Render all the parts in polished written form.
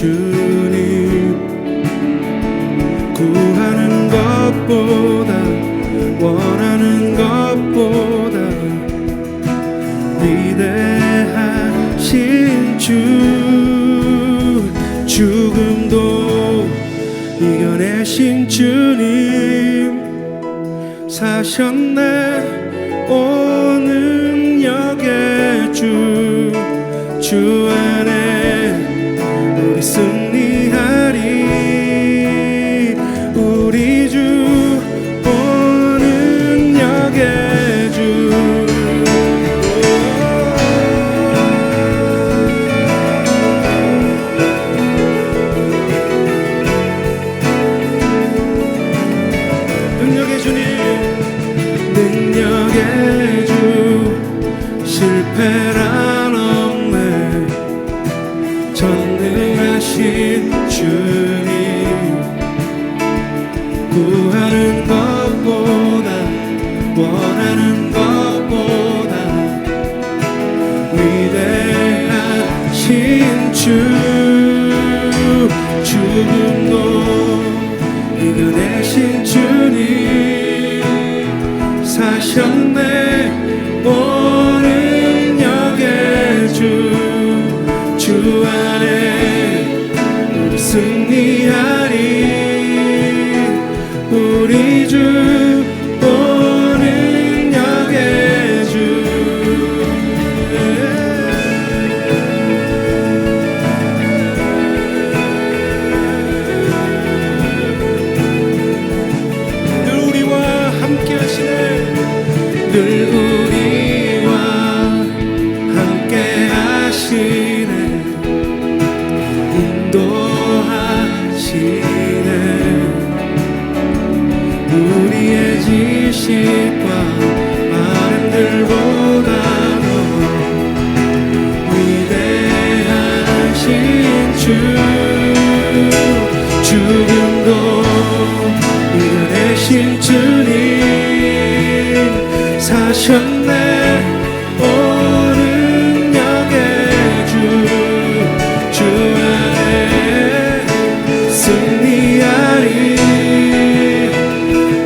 주님, 구하는 것보다 원하는 것보다 위대하신 주, 죽음도 이겨내신 주님, 사셨네 온 능력의 주, 주 안에 우리 승리하리. 우리 주 온 능력의 주, 능력의 주님, 능력의 주, 실패란 없네. 전능하신 주님, 구하는 것보다 원하는 것보다 위대하신 주, 죽음도 이겨내신 주님, 사셨네 온 능력의 주, 주 안에 우리 승리하리. 우리 주 온 능력의 주, 늘 우리와 함께 하시네. 늘 우리와 함께 하시네. 인도하시네. 우리의 지식과 바람들보다도 위대하신 주, 죽음도 이겨내신 주님, 사셨네 온 능력의 주, 주 안에 승리하리.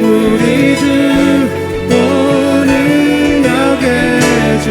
우리 주 온 능력의 주,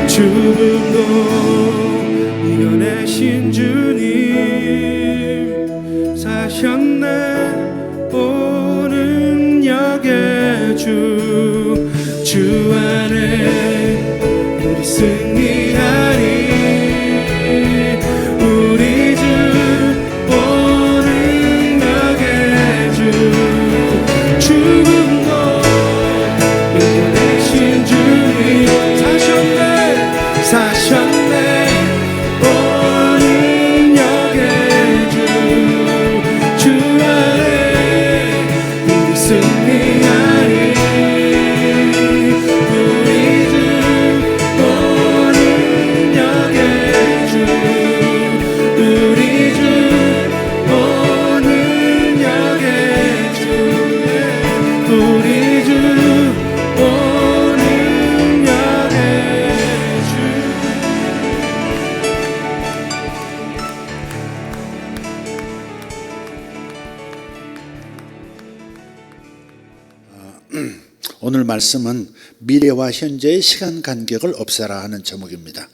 죽음도 이겨내신 주님, 사셨네 온 능력의 주, 주 안에 우리 승리하리. 우리 주 온 능력의 주, 죽음도 이겨내신 주님, 사셨네 온 능력의 주, 주 안에 우리 승리하리. 우리 주 온 능력 오늘 말씀은 미래와 현재의 시간 간격을 없애라 하는 제목입니다.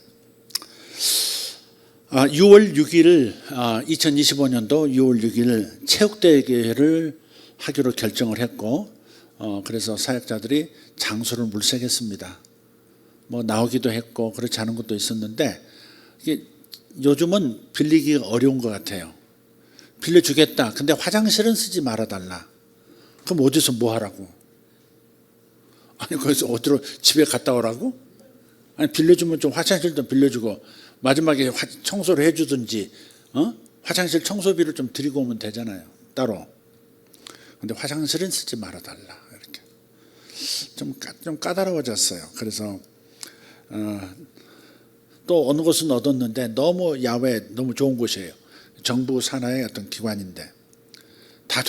6월 6일 2025년도 6월 6일 체육대회를 하기로 결정을 했고 그래서 사역자들이 장소를 물색했습니다. 뭐 나오기도 했고 그렇지 않은 것도 있었는데 이게 요즘은 빌리기가 어려운 것 같아요. 빌려주겠다. 근데 화장실은 쓰지 말아달라. 그럼 어디서 뭐 하라고? 아니 거기서 어디로 집에 갔다 오라고? 아니 빌려주면 좀 화장실도 빌려주고 마지막에 청소를 해주든지 화장실 청소비를 좀 드리고 오면 되잖아요. 따로. 근데 화장실은 쓰지 말아달라. 이렇게 좀 까다로워졌어요. 그래서 또 어느 곳은 얻었는데 너무 야외 너무 좋은 곳이에요. 정부 산하의 어떤 기관인데 다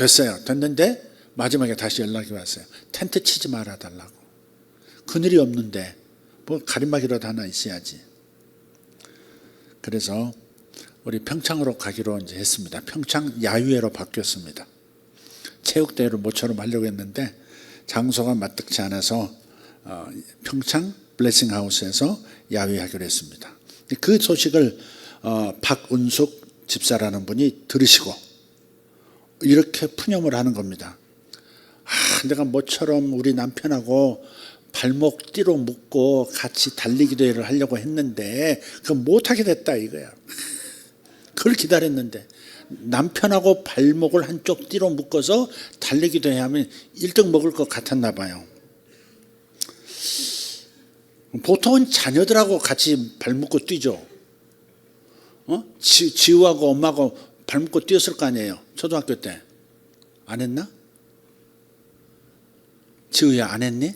됐는데 마지막에 다시 연락이 왔어요. 텐트 치지 말아달라고. 그늘이 없는데 뭐 가림막이라도 하나 있어야지. 그래서 우리 평창으로 가기로 이제 했습니다. 평창 야유회로 바뀌었습니다. 체육대회를 모처럼 하려고 했는데 장소가 마땅치 않아서 평창 블레싱하우스에서 야유회하기로 했습니다. 그 소식을 박은숙 집사라는 분이 들으시고 이렇게 푸념을 하는 겁니다. 내가 모처럼 우리 남편하고 발목 띠로 묶고 같이 달리기 대회를 하려고 했는데 그거 못하게 됐다 이거야. 그걸 기다렸는데 남편하고 발목을 한쪽 띠로 묶어서 달리기 대회 하면 1등 먹을 것 같았나 봐요. 보통은 자녀들하고 같이 발 묶고 뛰죠. 지우하고 엄마하고 발 묶고 뛰었을 거 아니에요. 초등학교 때. 안 했나? 지우야 안 했니?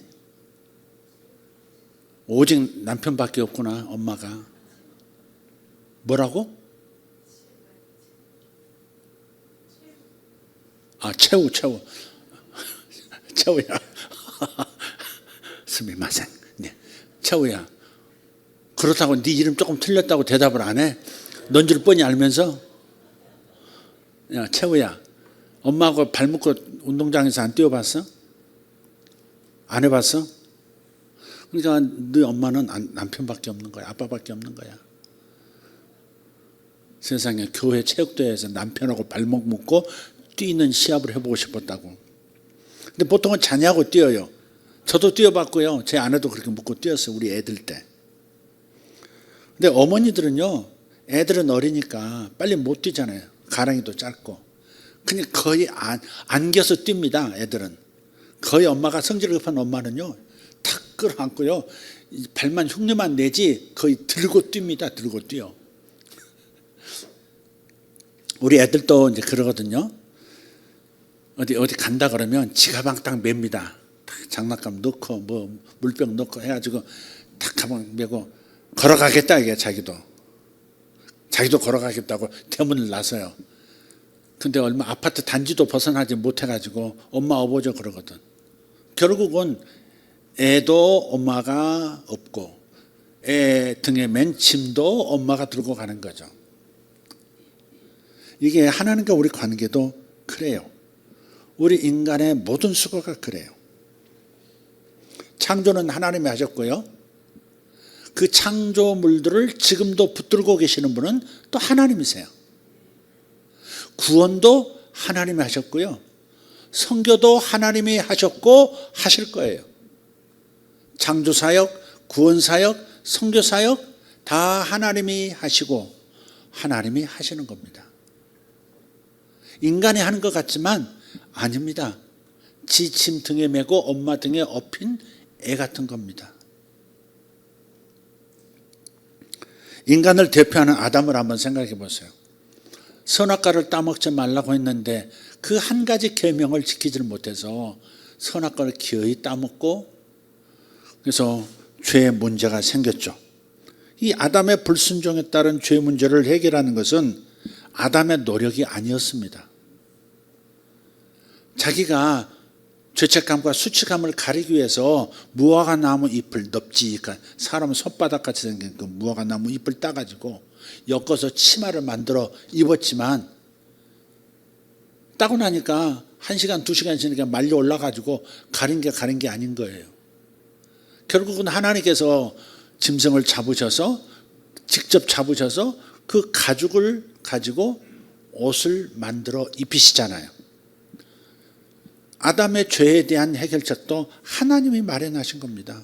오직 남편밖에 없구나. 엄마가. 뭐라고? 채우 채우야 스미마생. 네. 채우야 그렇다고 네 이름 조금 틀렸다고 대답을 안 해? 넌 줄 뻔히 알면서? 야 채우야 엄마하고 발 묶고 운동장에서 안 뛰어봤어? 안 해봤어? 그러니까 네 엄마는 남편밖에 없는 거야. 아빠밖에 없는 거야. 세상에 교회 체육대회에서 남편하고 발목 묶고 뛰는 시합을 해보고 싶었다고. 근데 보통은 자녀하고 뛰어요. 저도 뛰어봤고요. 제 아내도 그렇게 묶고 뛰었어요. 우리 애들 때. 근데 어머니들은요. 애들은 어리니까 빨리 못 뛰잖아요. 가랑이도 짧고. 그냥 거의 안겨서 뜁니다. 애들은. 거의 엄마가 성질 급한 엄마는요. 탁 끌어안고요. 발만 흉내만 내지 거의 들고 뜁니다. 들고 뛰어. 우리 애들도 이제 그러거든요. 어디 간다 그러면 지가방 딱 맵니다. 장난감 넣고 뭐 물병 넣고 해가지고 탁 가방 메고 걸어가겠다 이게 자기도 걸어가겠다고 대문을 나서요. 근데 얼마 아파트 단지도 벗어나지 못해가지고 엄마 어버져 그러거든. 결국은 애도 엄마가 없고 애 등에 맨 짐도 엄마가 들고 가는 거죠. 이게 하나님과 우리 관계도 그래요. 우리 인간의 모든 수고가 그래요. 창조는 하나님이 하셨고요. 그 창조물들을 지금도 붙들고 계시는 분은 또 하나님이세요. 구원도 하나님이 하셨고요. 선교도 하나님이 하셨고 하실 거예요. 창조사역, 구원사역, 선교사역 다 하나님이 하시고 하나님이 하시는 겁니다. 인간이 하는 것 같지만 아닙니다. 지침 등에 메고 엄마 등에 업힌 애 같은 겁니다. 인간을 대표하는 아담을 한번 생각해 보세요. 선악과를 따먹지 말라고 했는데 그 한 가지 계명을 지키지를 못해서 선악과를 기어이 따먹고 그래서 죄의 문제가 생겼죠. 이 아담의 불순종에 따른 죄 문제를 해결하는 것은 아담의 노력이 아니었습니다. 자기가 죄책감과 수치감을 가리기 위해서 무화과 나무 잎을 넙지가 사람 손바닥같이 생긴 그 무화과 나무 잎을 따가지고 엮어서 치마를 만들어 입었지만 따고 나니까 1시간, 2시간 지나니까 말리 올라가지고 가린 게 아닌 거예요. 결국은 하나님께서 짐승을 잡으셔서 직접 잡으셔서 그 가죽을 가지고 옷을 만들어 입히시잖아요. 아담의 죄에 대한 해결책도 하나님이 마련하신 겁니다.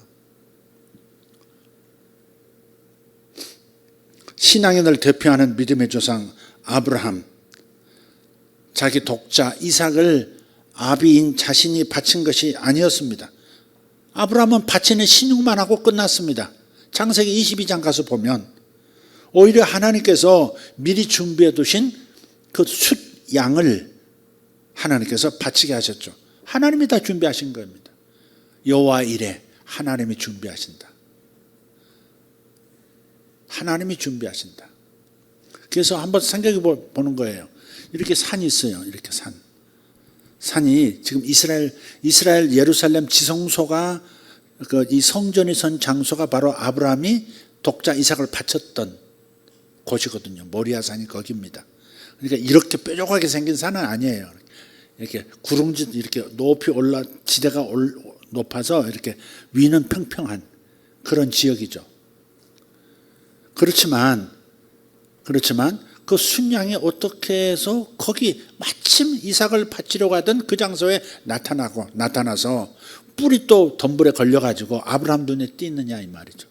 신앙인을 대표하는 믿음의 조상 아브라함, 자기 독자 이삭을 아비인 자신이 바친 것이 아니었습니다. 아브라함은 바치는 신용만 하고 끝났습니다. 창세기 22장 가서 보면 오히려 하나님께서 미리 준비해 두신 그 숫 양을 하나님께서 바치게 하셨죠. 하나님이 다 준비하신 겁니다. 여호와 이레, 하나님이 준비하신다. 하나님이 준비하신다. 그래서 한번 생각해 보는 거예요. 이렇게 산이 있어요. 이렇게 산이 지금 이스라엘 예루살렘 지성소가 이 성전이 선 장소가 바로 아브라함이 독자 이삭을 바쳤던 곳이거든요. 모리아 산이 거기입니다. 그러니까 이렇게 뾰족하게 생긴 산은 아니에요. 이렇게 구릉지 이렇게 높이 지대가 높아서 이렇게 위는 평평한 그런 지역이죠. 그렇지만 그 순양이 어떻게 해서 거기 마침 이삭을 바치려고 하던 그 장소에 나타나서 뿔이 또 덤불에 걸려가지고 아브라함 눈에 띄느냐 이 말이죠.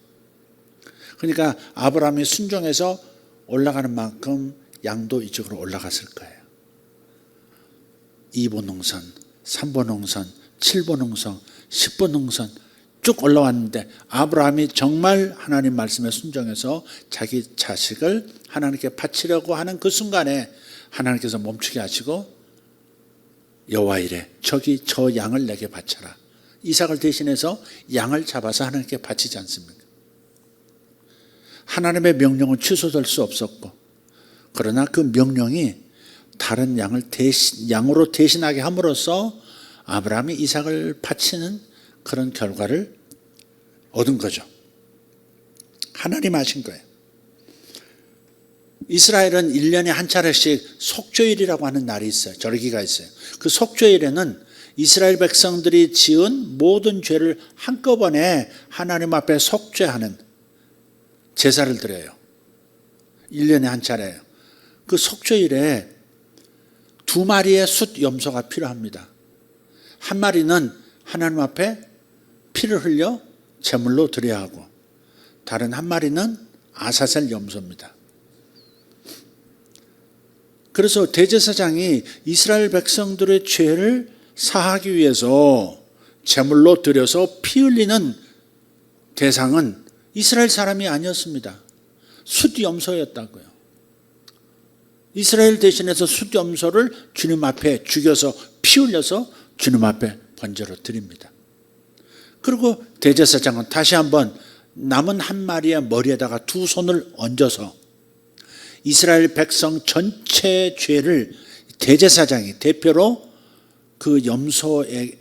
그러니까 아브라함이 순종해서 올라가는 만큼 양도 이쪽으로 올라갔을 거예요. 2번 홍선, 3번 홍선, 7번 홍선, 10번 홍선 쭉 올라왔는데 아브라함이 정말 하나님 말씀에 순종해서 자기 자식을 하나님께 바치려고 하는 그 순간에 하나님께서 멈추게 하시고 여호와 이레, 저기 저 양을 내게 바쳐라. 이삭을 대신해서 양을 잡아서 하나님께 바치지 않습니까? 하나님의 명령은 취소될 수 없었고, 그러나 그 명령이 다른 양으로 대신하게 함으로써 아브라함이 이삭을 바치는 그런 결과를 얻은 거죠. 하나님 하신 거예요. 이스라엘은 1년에 한 차례씩 속죄일이라고 하는 날이 있어요. 절기가 있어요. 그 속죄일에는 이스라엘 백성들이 지은 모든 죄를 한꺼번에 하나님 앞에 속죄하는 제사를 드려요. 1년에 한 차례예요. 그 속죄일에 2마리의 숫 염소가 필요합니다. 한 마리는 하나님 앞에 피를 흘려 제물로 드려야 하고, 다른 한 마리는 아사셀 염소입니다. 그래서 대제사장이 이스라엘 백성들의 죄를 사하기 위해서 제물로 드려서 피 흘리는 대상은 이스라엘 사람이 아니었습니다. 숫 염소였다고요. 이스라엘 대신해서 숫 염소를 주님 앞에 죽여서 피 흘려서 주님 앞에 번제로 드립니다. 그리고 대제사장은 다시 한번 남은 한 마리의 머리에다가 2 손을 얹어서 이스라엘 백성 전체의 죄를 대제사장이 대표로 그 염소의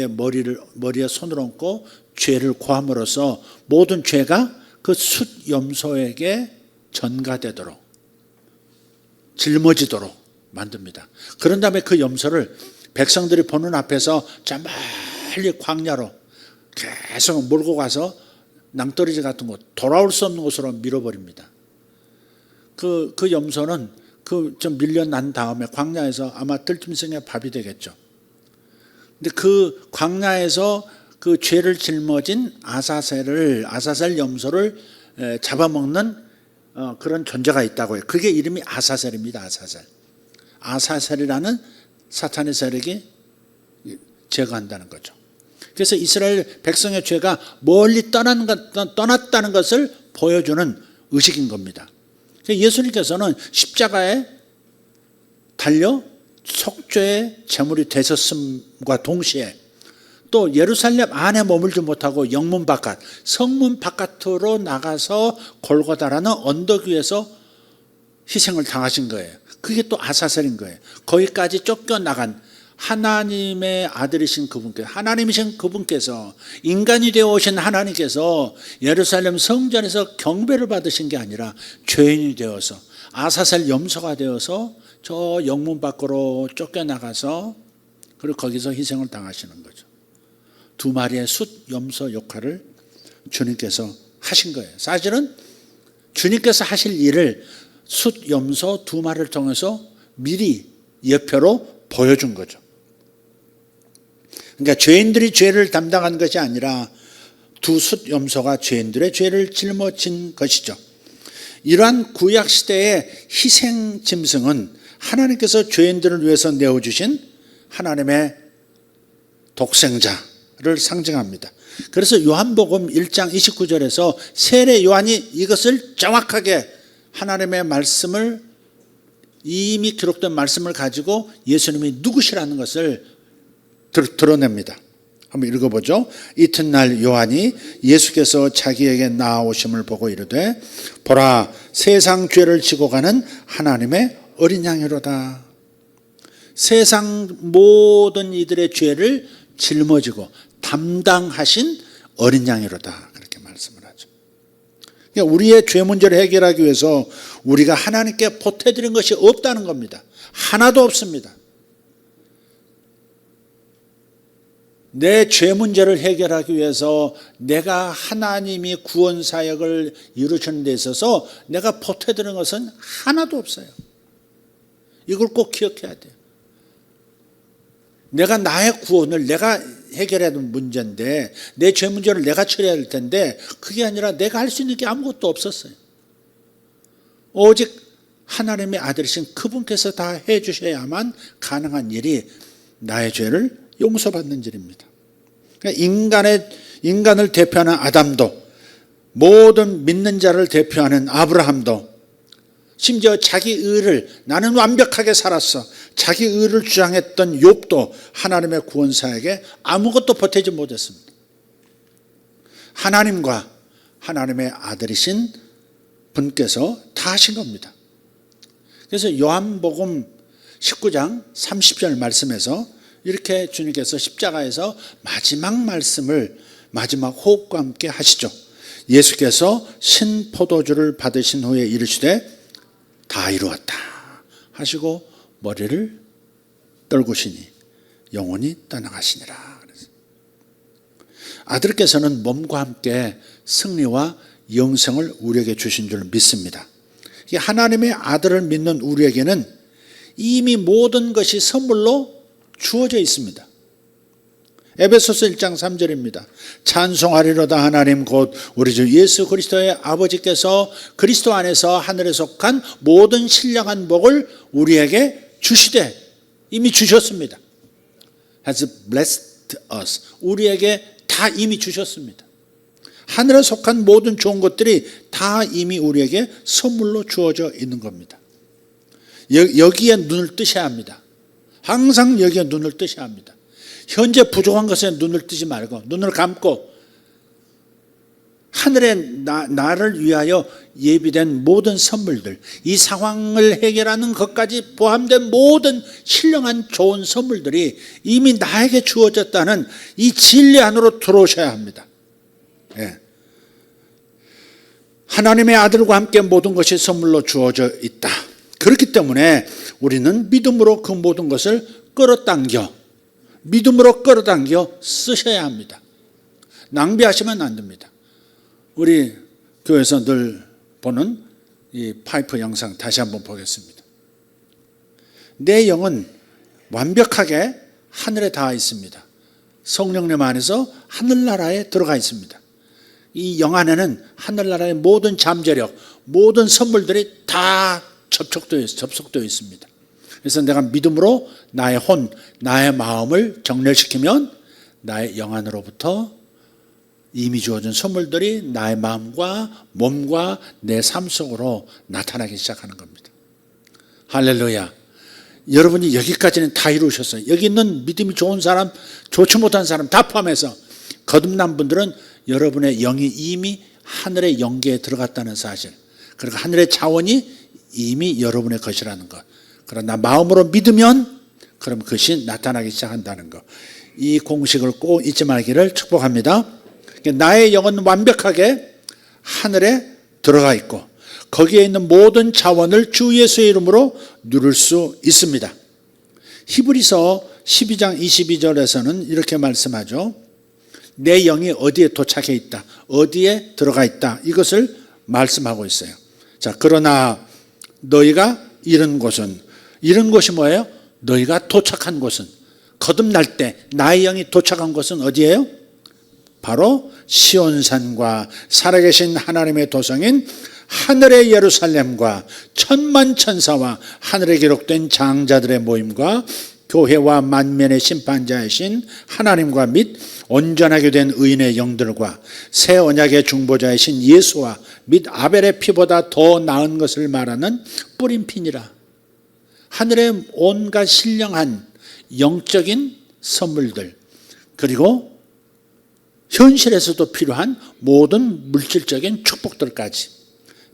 머리에 손을 얹고 죄를 고함으로써 모든 죄가 그 숫 염소에게 전가되도록, 짊어지도록 만듭니다. 그런 다음에 그 염소를 백성들이 보는 앞에서 저 멀리 광야로 계속 몰고 가서 낭떠러지 같은 곳, 돌아올 수 없는 곳으로 밀어버립니다. 그 염소는 좀 밀려난 다음에 광야에서 아마 들짐승의 밥이 되겠죠. 근데 그 광야에서 그 죄를 짊어진 아사셀 염소를 잡아먹는 그런 존재가 있다고 해요. 그게 이름이 아사셀입니다. 아사셀이라는 사탄의 세력이 제거한다는 거죠. 그래서 이스라엘 백성의 죄가 멀리 떠났다는 것을 보여주는 의식인 겁니다. 예수님께서는 십자가에 달려 속죄의 제물이 되셨음과 동시에 또 예루살렘 안에 머물지 못하고 영문 바깥, 성문 바깥으로 나가서 골고다라는 언덕 위에서 희생을 당하신 거예요. 그게 또 아사셀인 거예요. 거기까지 쫓겨나간 하나님의 아들이신 그분께서, 하나님이신 그분께서, 인간이 되어 오신 하나님께서 예루살렘 성전에서 경배를 받으신 게 아니라 죄인이 되어서, 아사셀 염소가 되어서 저 영문 밖으로 쫓겨나가서 그리고 거기서 희생을 당하시는 거죠. 두 마리의 숫 염소 역할을 주님께서 하신 거예요. 사실은 주님께서 하실 일을 숫 염소 두 마리를 통해서 미리 예표로 보여준 거죠. 그러니까 죄인들이 죄를 담당한 것이 아니라 두 숫 염소가 죄인들의 죄를 짊어진 것이죠. 이러한 구약시대의 희생 짐승은 하나님께서 죄인들을 위해서 내어주신 하나님의 독생자를 상징합니다. 그래서 요한복음 1장 29절에서 세례 요한이 이것을 정확하게 하나님의 말씀을, 이미 기록된 말씀을 가지고 예수님이 누구시라는 것을 드러냅니다. 한번 읽어보죠. 이튿날 요한이 예수께서 자기에게 나아오심을 보고 이르되 보라, 세상 죄를 지고 가는 하나님의 어린 양이로다. 세상 모든 이들의 죄를 짊어지고 담당하신 어린 양이로다, 그렇게 말씀을 하죠. 그러니까 우리의 죄 문제를 해결하기 위해서 우리가 하나님께 보태드린 것이 없다는 겁니다. 하나도 없습니다. 내 죄 문제를 해결하기 위해서 내가 하나님이 구원 사역을 이루시는 데 있어서 내가 보태드린 것은 하나도 없어요. 이걸 꼭 기억해야 돼요. 내가 나의 구원을 내가 해결해야 되는 문제인데, 내 죄 문제를 내가 처리해야 될 텐데 그게 아니라 내가 할 수 있는 게 아무것도 없었어요. 오직 하나님의 아들이신 그분께서 다 해주셔야만 가능한 일이 나의 죄를 용서받는 일입니다. 그러니까 인간을 대표하는 아담도, 모든 믿는 자를 대표하는 아브라함도, 심지어 자기 의를, 나는 완벽하게 살았어, 자기 의를 주장했던 욥도 하나님의 구원 사역에 아무것도 보태지 못했습니다. 하나님과 하나님의 아들이신 분께서 다 하신 겁니다. 그래서 요한복음 19장 30절 말씀에서 이렇게 주님께서 십자가에서 마지막 말씀을, 마지막 호흡과 함께 하시죠. 예수께서 신포도주를 받으신 후에 이르시되 다 이루었다 하시고 머리를 떨구시니 영원히 떠나가시니라. 아들께서는 몸과 함께 승리와 영생을 우리에게 주신 줄 믿습니다. 하나님의 아들을 믿는 우리에게는 이미 모든 것이 선물로 주어져 있습니다. 에베소서 1장 3절입니다. 찬송하리로다 하나님 곧 우리 주 예수 그리스도의 아버지께서 그리스도 안에서 하늘에 속한 모든 신령한 복을 우리에게 주시되, 이미 주셨습니다. has blessed us. 우리에게 다 이미 주셨습니다. 하늘에 속한 모든 좋은 것들이 다 이미 우리에게 선물로 주어져 있는 겁니다. 여기에 눈을 뜨셔야 합니다. 항상 여기에 눈을 뜨셔야 합니다. 현재 부족한 것에 눈을 뜨지 말고 눈을 감고 하늘에 나를 위하여 예비된 모든 선물들, 이 상황을 해결하는 것까지 포함된 모든 신령한 좋은 선물들이 이미 나에게 주어졌다는 이 진리 안으로 들어오셔야 합니다. 예. 하나님의 아들과 함께 모든 것이 선물로 주어져 있다. 그렇기 때문에 우리는 믿음으로 그 모든 것을 믿음으로 끌어당겨 쓰셔야 합니다. 낭비하시면 안 됩니다. 우리 교회에서 늘 보는 이 파이프 영상 다시 한번 보겠습니다. 내 영은 완벽하게 하늘에 닿아 있습니다. 성령님 안에서 하늘나라에 들어가 있습니다. 이 영 안에는 하늘나라의 모든 잠재력, 모든 선물들이 다 접속되어 있습니다. 그래서 내가 믿음으로 나의 혼, 나의 마음을 정렬시키면 나의 영 안으로부터 이미 주어진 선물들이 나의 마음과 몸과 내 삶 속으로 나타나기 시작하는 겁니다. 할렐루야. 여러분이 여기까지는 다 이루셨어요. 여기 있는 믿음이 좋은 사람, 좋지 못한 사람 다 포함해서 거듭난 분들은 여러분의 영이 이미 하늘의 영계에 들어갔다는 사실, 그리고 하늘의 자원이 이미 여러분의 것이라는 것. 그러나 마음으로 믿으면 그럼 그것이 나타나기 시작한다는 것. 이 공식을 꼭 잊지 말기를 축복합니다. 나의 영은 완벽하게 하늘에 들어가 있고 거기에 있는 모든 자원을 주 예수의 이름으로 누릴 수 있습니다. 히브리서 12장 22절에서는 이렇게 말씀하죠. 내 영이 어디에 도착해 있다, 어디에 들어가 있다, 이것을 말씀하고 있어요. 자, 그러나 너희가 이런 곳이 뭐예요? 너희가 도착한 곳은, 거듭날 때 나의 영이 도착한 곳은 어디예요? 바로 시온산과 살아계신 하나님의 도성인 하늘의 예루살렘과 천만 천사와 하늘에 기록된 장자들의 모임과 교회와 만면의 심판자이신 하나님과 및 온전하게 된 의인의 영들과 새 언약의 중보자이신 예수와 및 아벨의 피보다 더 나은 것을 말하는 뿌림핀이라. 하늘의 온갖 신령한 영적인 선물들, 그리고 현실에서도 필요한 모든 물질적인 축복들까지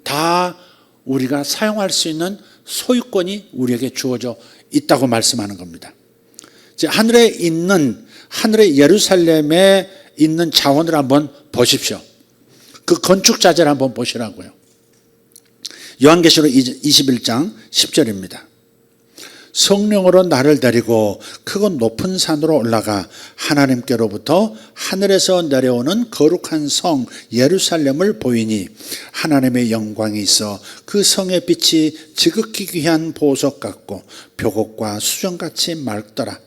다 우리가 사용할 수 있는 소유권이 우리에게 주어져 있다고 말씀하는 겁니다. 하늘의 예루살렘에 있는 자원을 한번 보십시오. 그 건축 자재를 한번 보시라고요. 요한계시록 21장 10절입니다. 성령으로 나를 데리고 크고 높은 산으로 올라가 하나님께로부터 하늘에서 내려오는 거룩한 성 예루살렘을 보이니 하나님의 영광이 있어 그 성의 빛이 지극히 귀한 보석 같고 벽옥과 수정같이 맑더라.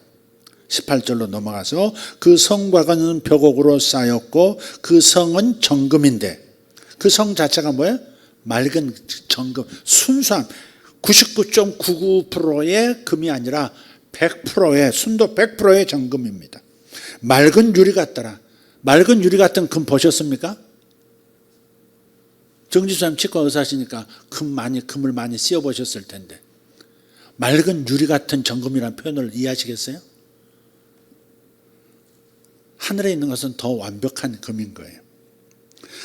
18절로 넘어가서 그 성곽은 벽옥으로 쌓였고 그 성은 정금인데, 그 성 자체가 뭐예요? 맑은 정금, 순수함. 99.99%의 금이 아니라 100%의 순도 100%의 정금입니다. 맑은 유리 같더라. 맑은 유리 같은 금 보셨습니까? 정지수님 치과 의사시니까 금을 많이 씌워 보셨을 텐데, 맑은 유리 같은 정금이라는 표현을 이해하시겠어요? 하늘에 있는 것은 더 완벽한 금인 거예요.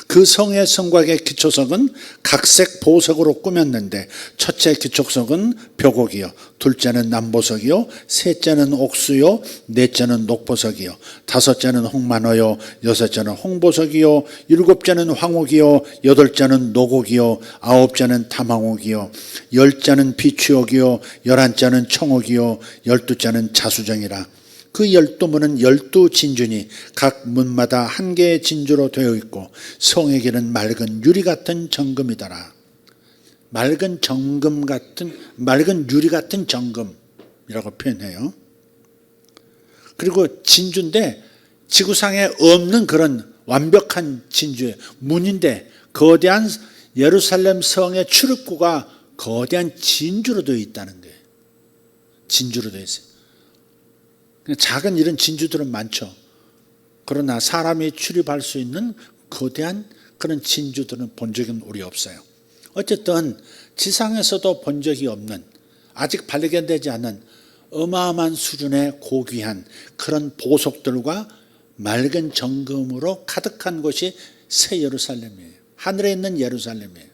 그 성의 성곽의 기초석은 각색 보석으로 꾸몄는데 첫째 기초석은 벽옥이요, 둘째는 남보석이요, 셋째는 옥수요, 넷째는 녹보석이요, 다섯째는 홍만호요, 여섯째는 홍보석이요, 일곱째는 황옥이요, 여덟째는 녹옥이요, 아홉째는 담황옥이요, 열째는 비취옥이요, 열한째는 청옥이요, 열두째는 자수정이라. 그 12문은 12진주니 각 문마다 한 개의 진주로 되어 있고 성의 길은 맑은 유리 같은 정금이더라. 맑은 유리 같은 정금이라고 표현해요. 그리고 진주인데 지구상에 없는 그런 완벽한 진주예요. 문인데 거대한 예루살렘 성의 출입구가 거대한 진주로 되어 있다는 거예요. 진주로 되어 있어요. 작은 이런 진주들은 많죠. 그러나 사람이 출입할 수 있는 거대한 그런 진주들은 본 적은 우리 없어요. 어쨌든 지상에서도 본 적이 없는, 아직 발견되지 않은 어마어마한 수준의 고귀한 그런 보석들과 맑은 정금으로 가득한 곳이 새 예루살렘이에요. 하늘에 있는 예루살렘이에요.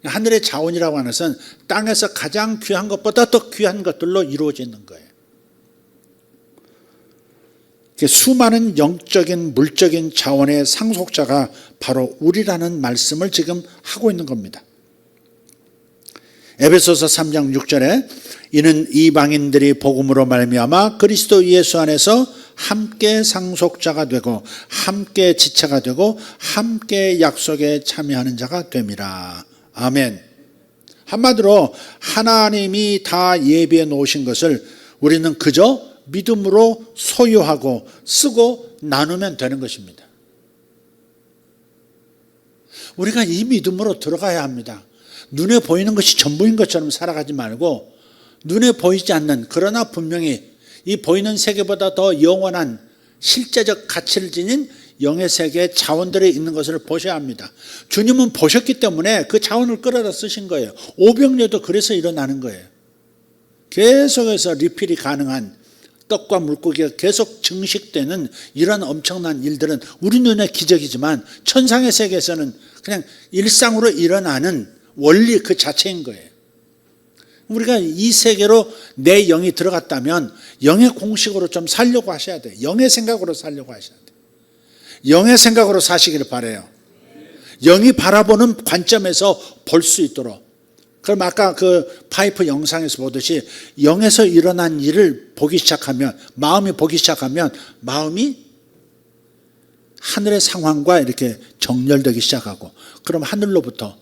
하늘의 자원이라고 하는 것은 땅에서 가장 귀한 것보다 더 귀한 것들로 이루어져 있는 거예요. 수많은 영적인 물적인 자원의 상속자가 바로 우리라는 말씀을 지금 하고 있는 겁니다. 에베소서 3장 6절에 이는 이방인들이 복음으로 말미암아 그리스도 예수 안에서 함께 상속자가 되고 함께 지체가 되고 함께 약속에 참여하는 자가 됨이라. 아멘. 한마디로 하나님이 다 예비해 놓으신 것을 우리는 그저 믿음으로 소유하고 쓰고 나누면 되는 것입니다. 우리가 이 믿음으로 들어가야 합니다. 눈에 보이는 것이 전부인 것처럼 살아가지 말고 눈에 보이지 않는, 그러나 분명히 이 보이는 세계보다 더 영원한 실제적 가치를 지닌 영의 세계의 자원들이 있는 것을 보셔야 합니다. 주님은 보셨기 때문에 그 자원을 끌어다 쓰신 거예요. 오병이어도 그래서 일어나는 거예요. 계속해서 리필이 가능한 떡과 물고기가 계속 증식되는 이런 엄청난 일들은 우리 눈에 기적이지만 천상의 세계에서는 그냥 일상으로 일어나는 원리 그 자체인 거예요. 우리가 이 세계로 내 영이 들어갔다면 영의 공식으로 좀 살려고 하셔야 돼요. 영의 생각으로 살려고 하셔야 돼요. 영의 생각으로 사시기를 바라요. 영이 바라보는 관점에서 볼 수 있도록. 그럼 아까 그 파이프 영상에서 보듯이 영에서 일어난 일을 보기 시작하면, 마음이 보기 시작하면 마음이 하늘의 상황과 이렇게 정렬되기 시작하고, 그럼 하늘로부터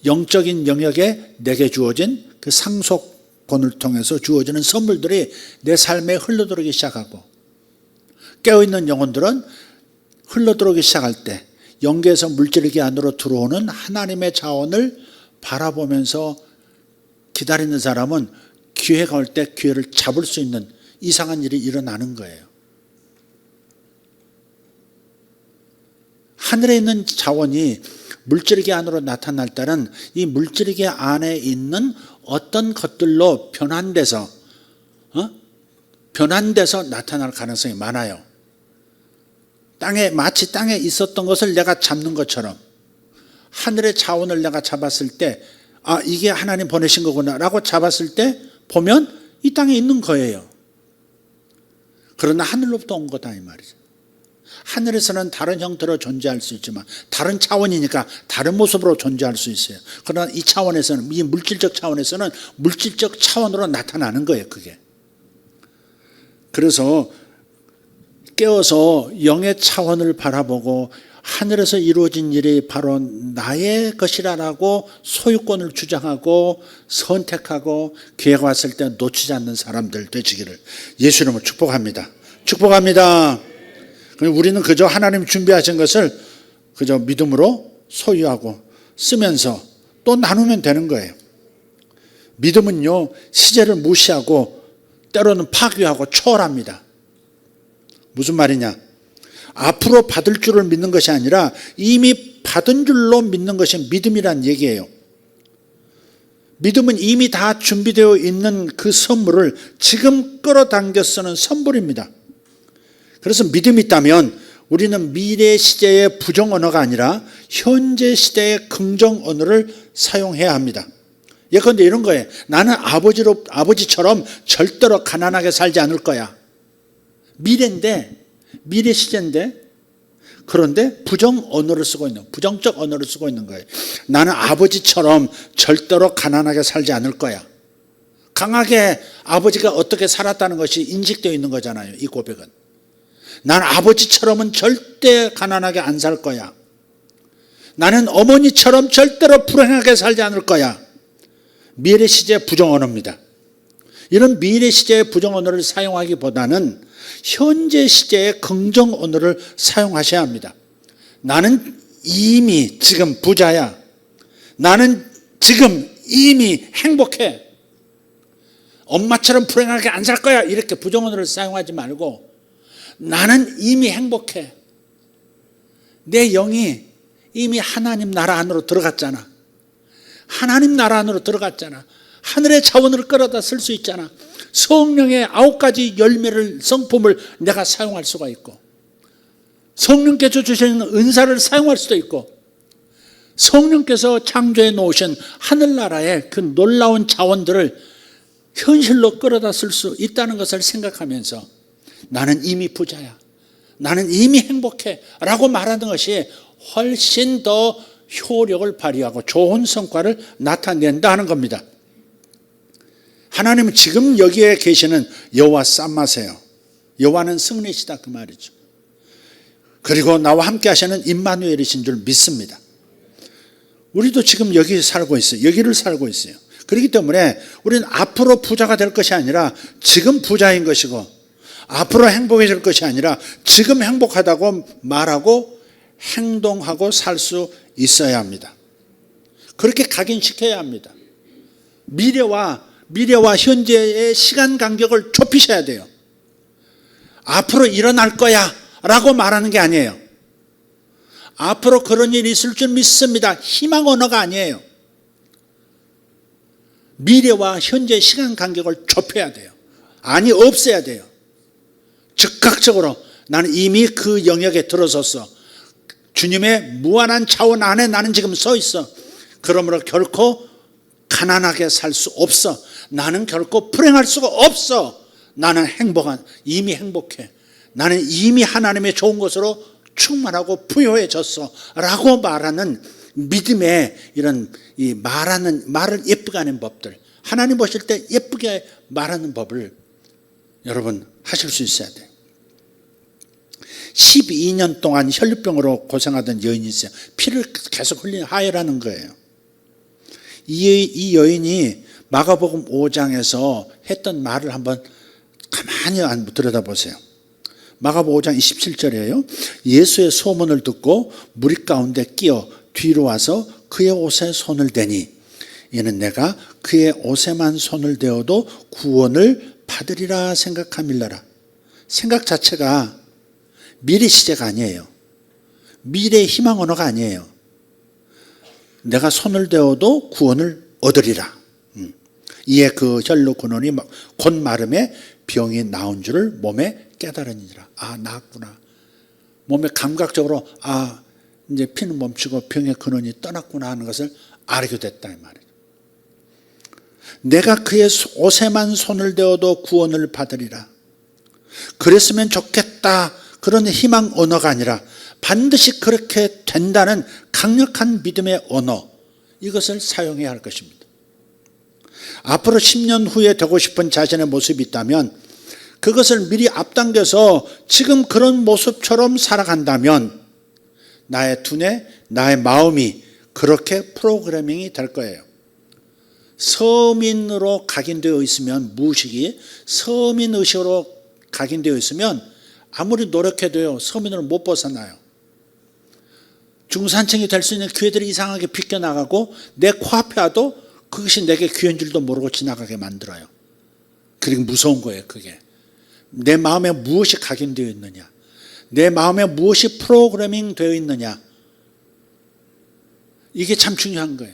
영적인 영역에 내게 주어진 그 상속권을 통해서 주어지는 선물들이 내 삶에 흘러들어오기 시작하고, 깨어있는 영혼들은 흘러들어오기 시작할 때 영계에서 물질계 안으로 들어오는 하나님의 자원을 바라보면서 기다리는 사람은 기회가 올 때 기회를 잡을 수 있는 이상한 일이 일어나는 거예요. 하늘에 있는 자원이 물질계 안으로 나타날 때는 이 물질계 안에 있는 어떤 것들로 변환돼서 나타날 가능성이 많아요. 마치 땅에 있었던 것을 내가 잡는 것처럼 하늘의 자원을 내가 잡았을 때, 이게 하나님 보내신 거구나 라고 잡았을 때 보면 이 땅에 있는 거예요. 그러나 하늘로부터 온 거다 이 말이죠. 하늘에서는 다른 형태로 존재할 수 있지만 다른 차원이니까 다른 모습으로 존재할 수 있어요. 그러나 이 차원에서는, 이 물질적 차원에서는 물질적 차원으로 나타나는 거예요, 그게. 그래서 깨어서 영의 차원을 바라보고 하늘에서 이루어진 일이 바로 나의 것이라고 소유권을 주장하고 선택하고 기회가 왔을 때 놓치지 않는 사람들 되시기를 예수 이름으로 축복합니다. 축복합니다. 우리는 그저 하나님 준비하신 것을 그저 믿음으로 소유하고 쓰면서 또 나누면 되는 거예요. 믿음은요, 시제를 무시하고 때로는 파괴하고 초월합니다. 무슨 말이냐? 앞으로 받을 줄을 믿는 것이 아니라 이미 받은 줄로 믿는 것이 믿음이란 얘기예요. 믿음은 이미 다 준비되어 있는 그 선물을 지금 끌어당겨 쓰는 선물입니다. 그래서 믿음이 있다면 우리는 미래 시제의 부정 언어가 아니라 현재 시대의 긍정 언어를 사용해야 합니다. 예컨대 이런 거예요. 나는 아버지처럼 절대로 가난하게 살지 않을 거야. 미래 시제인데, 그런데 부정 언어를 쓰고 있는, 부정적 언어를 쓰고 있는 거예요. 나는 아버지처럼 절대로 가난하게 살지 않을 거야. 강하게 아버지가 어떻게 살았다는 것이 인식되어 있는 거잖아요, 이 고백은. 나는 아버지처럼은 절대 가난하게 안 살 거야. 나는 어머니처럼 절대로 불행하게 살지 않을 거야. 미래 시제 부정 언어입니다. 이런 미래 시제의 부정 언어를 사용하기보다는 현재 시제의 긍정 언어를 사용하셔야 합니다. 나는 이미 지금 부자야. 나는 지금 이미 행복해. 엄마처럼 불행하게 안 살 거야. 이렇게 부정 언어를 사용하지 말고 나는 이미 행복해. 내 영이 이미 하나님 나라 안으로 들어갔잖아. 하나님 나라 안으로 들어갔잖아. 하늘의 자원을 끌어다 쓸 수 있잖아. 성령의 9가지 열매를, 성품을 내가 사용할 수가 있고, 성령께서 주시는 은사를 사용할 수도 있고, 성령께서 창조해 놓으신 하늘나라의 그 놀라운 자원들을 현실로 끌어다 쓸 수 있다는 것을 생각하면서 나는 이미 부자야, 나는 이미 행복해 라고 말하는 것이 훨씬 더 효력을 발휘하고 좋은 성과를 나타낸다 하는 겁니다. 하나님은 지금 여기에 계시는 여호와 쌈마세요. 여호와는 승리시다 그 말이죠. 그리고 나와 함께 하시는 임마누엘이신 줄 믿습니다. 우리도 지금 여기 살고 있어요. 여기를 살고 있어요. 그렇기 때문에 우리는 앞으로 부자가 될 것이 아니라 지금 부자인 것이고, 앞으로 행복해질 것이 아니라 지금 행복하다고 말하고 행동하고 살 수 있어야 합니다. 그렇게 각인시켜야 합니다. 미래와 현재의 시간 간격을 좁히셔야 돼요. 앞으로 일어날 거야 라고 말하는 게 아니에요. 앞으로 그런 일이 있을 줄 믿습니다. 희망 언어가 아니에요. 미래와 현재의 시간 간격을 좁혀야 돼요. 아니, 없애야 돼요. 즉각적으로 나는 이미 그 영역에 들어섰어. 주님의 무한한 자원 안에 나는 지금 서 있어. 그러므로 결코 가난하게 살 수 없어. 나는 결코 불행할 수가 없어. 나는 이미 행복해. 나는 이미 하나님의 좋은 것으로 충만하고 부유해졌어 라고 말하는 믿음의 이런 말을 예쁘게 하는 법들, 하나님 보실 때 예쁘게 말하는 법을 여러분 하실 수 있어야 돼요. 12년 동안 혈류병으로 고생하던 여인이 있어요. 피를 계속 흘리는 하혈하는 거예요. 이 여인이 마가복음 5장에서 했던 말을 한번 가만히 들여다보세요. 마가복음 5장 27절이에요. 예수의 소문을 듣고 무리 가운데 끼어 뒤로 와서 그의 옷에 손을 대니 이는 내가 그의 옷에만 손을 대어도 구원을 받으리라 생각함일라라. 생각 자체가 미래 시제가 아니에요. 미래의 희망 언어가 아니에요. 내가 손을 대어도 구원을 얻으리라. 이에 그 혈로 근원이 곧 마름에 병이 나온 줄을 몸에 깨달으니라. 아, 나았구나. 몸에 감각적으로 이제 피는 멈추고 병의 근원이 떠났구나 하는 것을 알게 됐다 이 말이에요. 내가 그의 옷에만 손을 대어도 구원을 받으리라. 그랬으면 좋겠다. 그런 희망 언어가 아니라 반드시 그렇게 된다는 강력한 믿음의 언어, 이것을 사용해야 할 것입니다. 앞으로 10년 후에 되고 싶은 자신의 모습이 있다면 그것을 미리 앞당겨서 지금 그런 모습처럼 살아간다면 나의 두뇌, 나의 마음이 그렇게 프로그래밍이 될 거예요. 서민으로 각인되어 있으면, 무의식이 서민의식으로 각인되어 있으면 아무리 노력해도요 서민으로 못 벗어나요. 중산층이 될 수 있는 기회들이 이상하게 비껴나가고 내 코앞에 와도 그것이 내게 기회인 줄도 모르고 지나가게 만들어요. 그리고 무서운 거예요. 그게 내 마음에 무엇이 각인되어 있느냐, 내 마음에 무엇이 프로그래밍 되어 있느냐, 이게 참 중요한 거예요.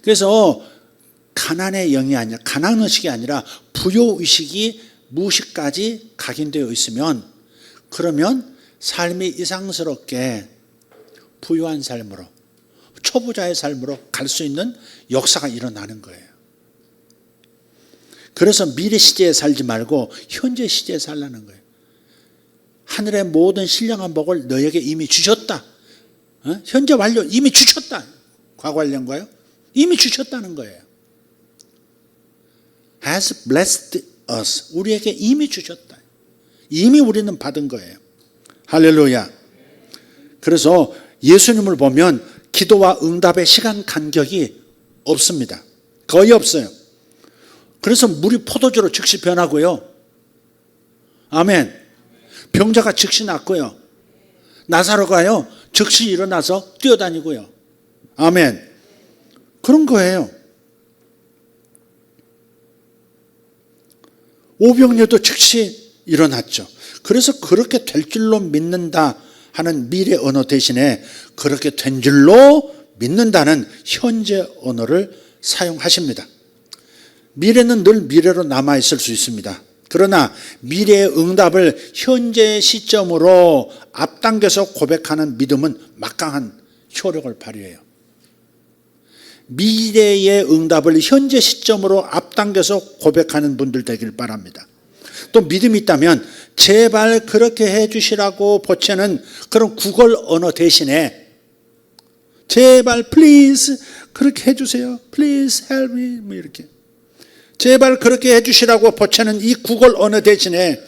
그래서 가난의 영이 아니라, 가난의식이 아니라 부요의식이 무엇이까지 각인되어 있으면, 그러면 삶이 이상스럽게 부유한 삶으로, 초보자의 삶으로 갈 수 있는 역사가 일어나는 거예요. 그래서 미래 시제에 살지 말고 현재 시제에 살라는 거예요. 하늘의 모든 신령한 복을 너에게 이미 주셨다. 현재 완료, 이미 주셨다. 과거 완료인가요? 이미 주셨다는 거예요. has blessed us. 우리에게 이미 주셨다. 이미 우리는 받은 거예요. 할렐루야. 그래서 예수님을 보면 기도와 응답의 시간 간격이 없습니다. 거의 없어요. 그래서 물이 포도주로 즉시 변하고요. 아멘. 병자가 즉시 낫고요. 나사로가요 즉시 일어나서 뛰어다니고요. 아멘. 그런 거예요. 오병이어도 즉시 일어났죠. 그래서 그렇게 될 줄로 믿는다 하는 미래 언어 대신에 그렇게 된 줄로 믿는다는 현재 언어를 사용하십니다. 미래는 늘 미래로 남아있을 수 있습니다. 그러나 미래의 응답을 현재 시점으로 앞당겨서 고백하는 믿음은 막강한 효력을 발휘해요. 미래의 응답을 현재 시점으로 앞당겨서 고백하는 분들 되길 바랍니다. 또 믿음이 있다면 제발 그렇게 해주시라고 보채는 그런 구걸 언어 대신에 제발 please 그렇게 해주세요. please help me 뭐 이렇게 제발 그렇게 해주시라고 보채는 이 구걸 언어 대신에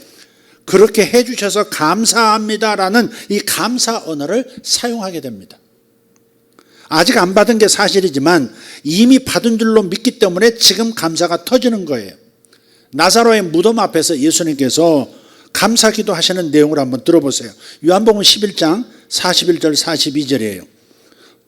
그렇게 해주셔서 감사합니다라는 이 감사 언어를 사용하게 됩니다. 아직 안 받은 게 사실이지만 이미 받은 줄로 믿기 때문에 지금 감사가 터지는 거예요. 나사로의 무덤 앞에서 예수님께서 감사기도 하시는 내용을 한번 들어보세요. 요한복음 11장 41절 42절이에요.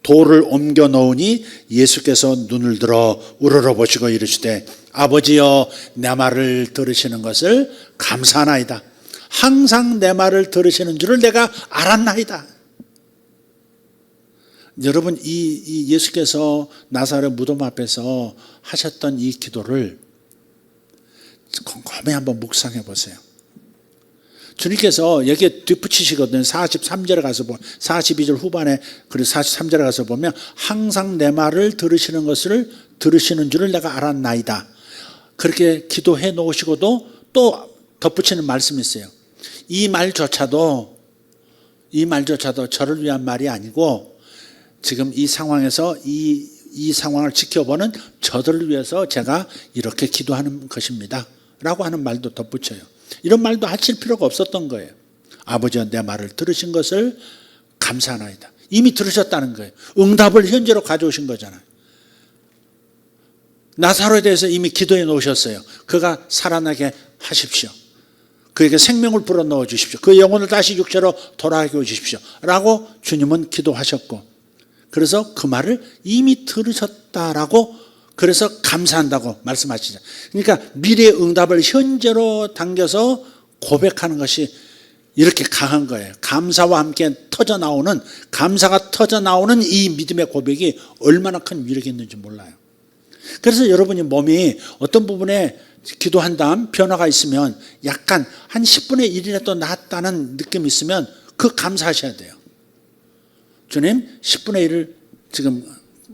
돌을 옮겨 놓으니 예수께서 눈을 들어 우러러보시고 이르시되 아버지여 내 말을 들으시는 것을 감사하나이다. 항상 내 말을 들으시는 줄을 내가 알았나이다. 여러분 이 예수께서 나사렛 무덤 앞에서 하셨던 이 기도를 곰곰이 한번 묵상해 보세요. 주님께서 여기에 뒷붙이시거든요. 43절에 가서 보면 42절 후반에 그리고 43절에 가서 보면 항상 내 말을 들으시는 것을 들으시는 줄을 내가 알았나이다. 그렇게 기도해 놓으시고도 또 덧붙이는 말씀이 있어요. 이 말조차도 저를 위한 말이 아니고 지금 이 상황에서 이 상황을 지켜보는 저들을 위해서 제가 이렇게 기도하는 것입니다. 라고 하는 말도 덧붙여요. 이런 말도 하실 필요가 없었던 거예요. 아버지가 내 말을 들으신 것을 감사하나이다. 이미 들으셨다는 거예요. 응답을 현재로 가져오신 거잖아요. 나사로에 대해서 이미 기도해 놓으셨어요. 그가 살아나게 하십시오. 그에게 생명을 불어넣어 주십시오. 그 영혼을 다시 육체로 돌아가게 해 주십시오. 라고 주님은 기도하셨고, 그래서 그 말을 이미 들으셨다라고, 그래서 감사한다고 말씀하시죠. 그러니까 미래의 응답을 현재로 당겨서 고백하는 것이 이렇게 강한 거예요. 감사와 함께 감사가 터져 나오는 이 믿음의 고백이 얼마나 큰 위력이 있는지 몰라요. 그래서 여러분이 몸이 어떤 부분에 기도한 다음 변화가 있으면 약간 한 10분의 1이라도 나았다는 느낌이 있으면 그 감사하셔야 돼요. 주님 10분의 1을 지금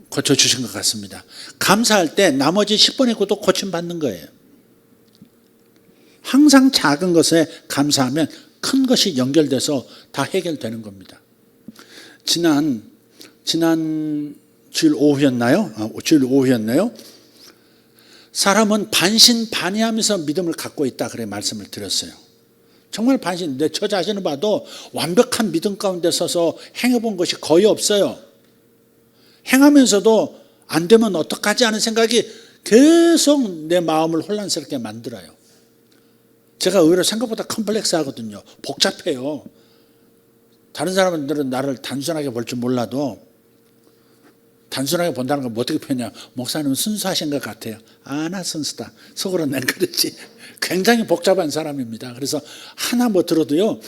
고쳐주신 것 같습니다. 감사할 때 나머지 10분의 9도 고침받는 거예요. 항상 작은 것에 감사하면 큰 것이 연결돼서 다 해결되는 겁니다. 지난 주일 오후였나요? 주일 오후였나요? 사람은 반신반의하면서 믿음을 갖고 있다, 그래 말씀을 드렸어요. 정말 저 자신을 봐도 완벽한 믿음 가운데 서서 행해본 것이 거의 없어요. 행하면서도 안 되면 어떡하지 하는 생각이 계속 내 마음을 혼란스럽게 만들어요. 제가 의외로 생각보다 컴플렉스 하거든요. 복잡해요. 다른 사람들은 나를 단순하게 볼 줄 몰라도, 단순하게 본다는 건 어떻게 표현해요? 목사님은 순수하신 것 같아요. 나 순수다. 속으로 낸 그렇지. 굉장히 복잡한 사람입니다. 그래서 하나 뭐 들어도요,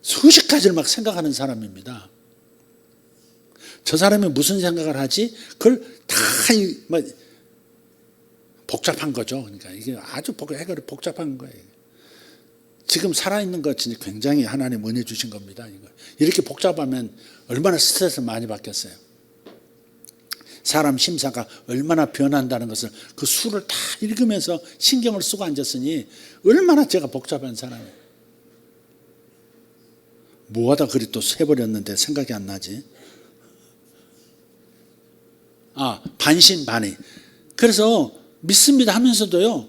수십 가지를 막 생각하는 사람입니다. 저 사람이 무슨 생각을 하지? 그걸 다 복잡한 거죠. 그러니까 이게 아주 해결이 복잡한 거예요. 지금 살아있는 것 진짜 굉장히 하나님 은혜 주신 겁니다. 이렇게 복잡하면 얼마나 스트레스 많이 받겠어요. 사람 심사가 얼마나 변한다는 것을 그 수를 다 읽으면서 신경을 쓰고 앉았으니 얼마나 제가 복잡한 사람이에요. 뭐하다 그리 또 세버렸는데 생각이 안 나지. 반신반의. 그래서 믿습니다 하면서도요,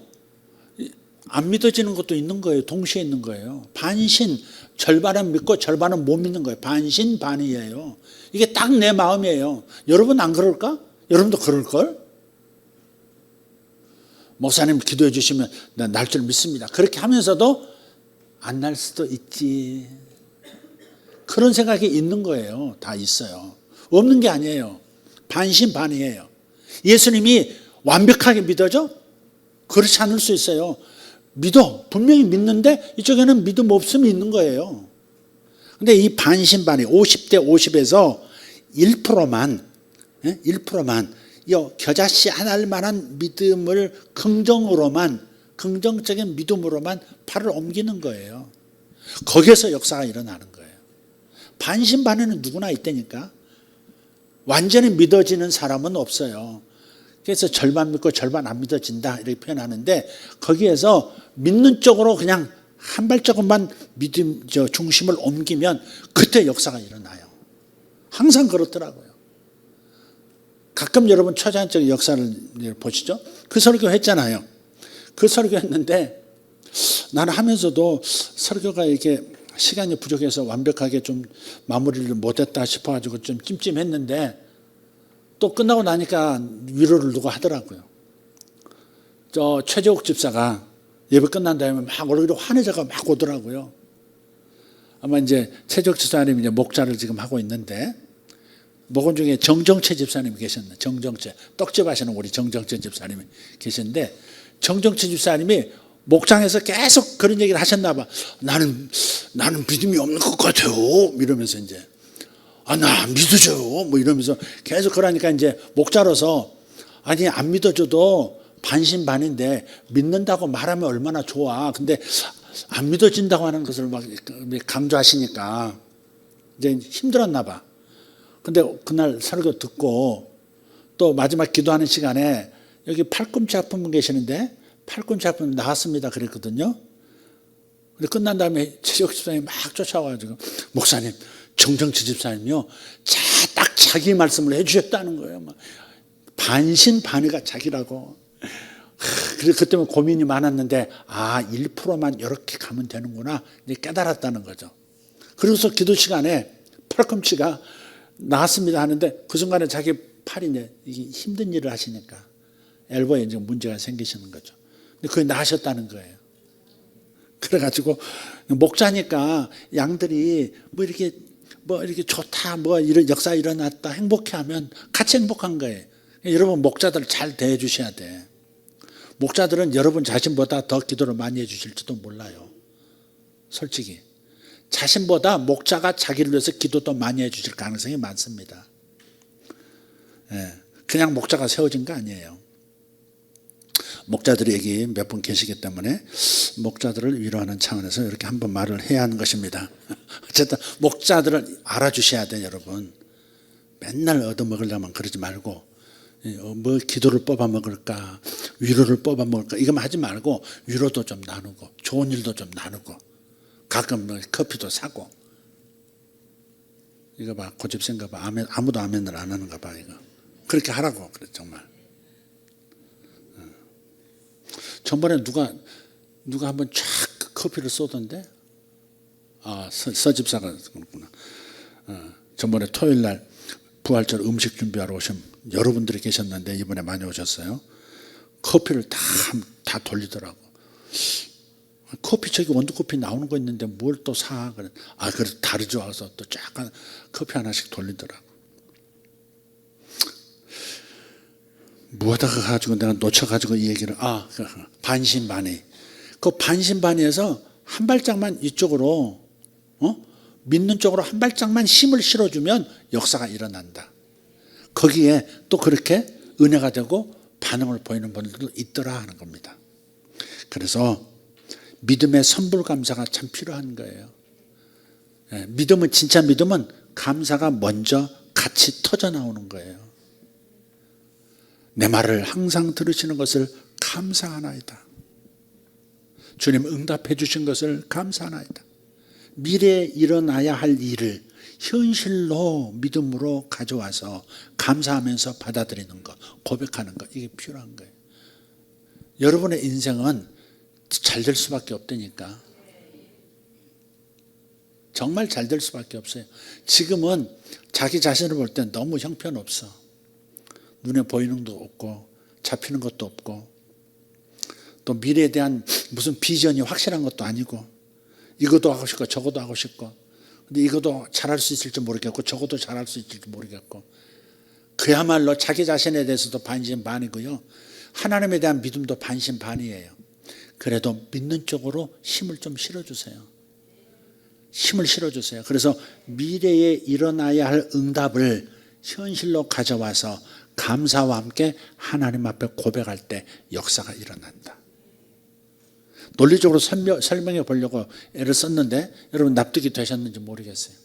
안 믿어지는 것도 있는 거예요. 동시에 있는 거예요. 반신, 절반은 믿고 절반은 못 믿는 거예요. 반신반의예요. 이게 딱 내 마음이에요. 여러분 안 그럴까? 여러분도 그럴걸? 목사님 기도해 주시면 날 줄 믿습니다. 그렇게 하면서도 안 날 수도 있지. 그런 생각이 있는 거예요. 다 있어요. 없는 게 아니에요. 반신반의예요. 예수님이 완벽하게 믿어져? 그렇지 않을 수 있어요. 분명히 믿는데 이쪽에는 믿음 없음이 있는 거예요. 근데 이 반신반의 50대 50에서 1%만 겨자씨 하나일 만한 믿음을 긍정적인 믿음으로만 팔을 옮기는 거예요. 거기에서 역사가 일어나는 거예요. 반신반의는 누구나 있다니까. 완전히 믿어지는 사람은 없어요. 그래서 절반 믿고 절반 안 믿어진다 이렇게 표현하는데, 거기에서 믿는 쪽으로 그냥 한 발자국만 믿음 중심을 옮기면 그때 역사가 일어나요. 항상 그렇더라고요. 가끔 여러분 초자연적 역사를 보시죠. 그 설교 했잖아요. 그 설교 했는데 나는 하면서도 설교가 이렇게 시간이 부족해서 완벽하게 좀 마무리를 못했다 싶어가지고 좀 찜찜했는데, 또 끝나고 나니까 위로를 누가 하더라고요. 최재욱 집사가 예배 끝난 다음에 막 얼굴이 환해져가 막 오더라고요. 아마 이제 최재욱 집사님이 이제 목자를 지금 하고 있는데, 목원 중에 정정채 집사님이 계셨네. 정정채 떡집 하시는 우리 정정채 집사님이 계신데, 정정채 집사님이 목장에서 계속 그런 얘기를 하셨나 봐. 나는 믿음이 없는 것 같아요. 이러면서 이제 나 믿어줘요. 뭐 이러면서 계속 그러니까 이제 목자로서 안 믿어줘도 반신반인데 믿는다고 말하면 얼마나 좋아. 근데 안 믿어진다고 하는 것을 막 강조하시니까 이제 힘들었나 봐. 근데 그날 설교 듣고 또 마지막 기도하는 시간에 여기 팔꿈치 아픈 분 계시는데 팔꿈치 아픈 분 나왔습니다 그랬거든요. 근데 끝난 다음에 최적 집사님이 막 쫓아와가지고 목사님 정정치 집사님요 딱 자기 말씀을 해주셨다는 거예요. 막 반신반의가 자기라고. 그래서 그때 고민이 많았는데 1%만 이렇게 가면 되는구나 이제 깨달았다는 거죠. 그래서 기도 시간에 팔꿈치가 나왔습니다 하는데 그 순간에 자기 팔이 이게 힘든 일을 하시니까 엘보에 이제 문제가 생기시는 거죠. 근데 그게 나으셨다는 거예요. 그래가지고 목자니까 양들이 뭐 이렇게 좋다 이런 역사 일어났다 행복해하면 같이 행복한 거예요. 여러분 목자들 잘 대해 주셔야 돼. 목자들은 여러분 자신보다 더 기도를 많이 해주실지도 몰라요. 솔직히 자신보다 목자가 자기를 위해서 기도도 많이 해주실 가능성이 많습니다. 그냥 목자가 세워진 거 아니에요. 목자들이 여기 몇 분 계시기 때문에 목자들을 위로하는 차원에서 이렇게 한번 말을 해야 하는 것입니다. 어쨌든 목자들을 알아주셔야 돼요. 여러분 맨날 얻어먹으려면 그러지 말고 뭐 기도를 뽑아 먹을까 위로를 뽑아 먹을까 이거만 하지 말고 위로도 좀 나누고 좋은 일도 좀 나누고 가끔 커피도 사고. 이거 봐 고집센가 봐. 아무도 아멘을 안 하는가 봐. 이거 그렇게 하라고 그래 정말. 전번에 누가 한번 쫙 커피를 쏘던데 서집사가 그렇구나. 전번에 토요일 날 부활절 음식 준비하러 오신 여러분들이 계셨는데 이번에 많이 오셨어요. 커피를 다 돌리더라고. 커피 저기 원두커피 나오는 거 있는데 뭘 또 사? 그래 다르죠 와서 또 약간 커피 하나씩 돌리더라고. 뭐하다가 가지고 내가 놓쳐가지고 이 얘기를 반신반의. 그 반신반의에서 한 발짝만 이쪽으로 믿는 쪽으로 한 발짝만 힘을 실어주면 역사가 일어난다. 거기에 또 그렇게 은혜가 되고 반응을 보이는 분들도 있더라 하는 겁니다. 그래서 믿음의 선불감사가 참 필요한 거예요. 믿음은 진짜 믿음은 감사가 먼저 같이 터져 나오는 거예요. 내 말을 항상 들으시는 것을 감사하나이다. 주님 응답해 주신 것을 감사하나이다. 미래에 일어나야 할 일을 현실로 믿음으로 가져와서 감사하면서 받아들이는 것, 고백하는 것, 이게 필요한 거예요. 여러분의 인생은 잘 될 수밖에 없다니까. 정말 잘 될 수밖에 없어요. 지금은 자기 자신을 볼 때 너무 형편없어. 눈에 보이는 것도 없고 잡히는 것도 없고 또 미래에 대한 무슨 비전이 확실한 것도 아니고 이것도 하고 싶고 저것도 하고 싶고 근데 이것도 잘할 수 있을지 모르겠고 저것도 잘할 수 있을지 모르겠고 그야말로 자기 자신에 대해서도 반신반의고요. 하나님에 대한 믿음도 반신반의예요. 그래도 믿는 쪽으로 힘을 좀 실어주세요. 힘을 실어주세요. 그래서 미래에 일어나야 할 응답을 현실로 가져와서 감사와 함께 하나님 앞에 고백할 때 역사가 일어난다. 논리적으로 설명해 보려고 애를 썼는데 여러분 납득이 되셨는지 모르겠어요.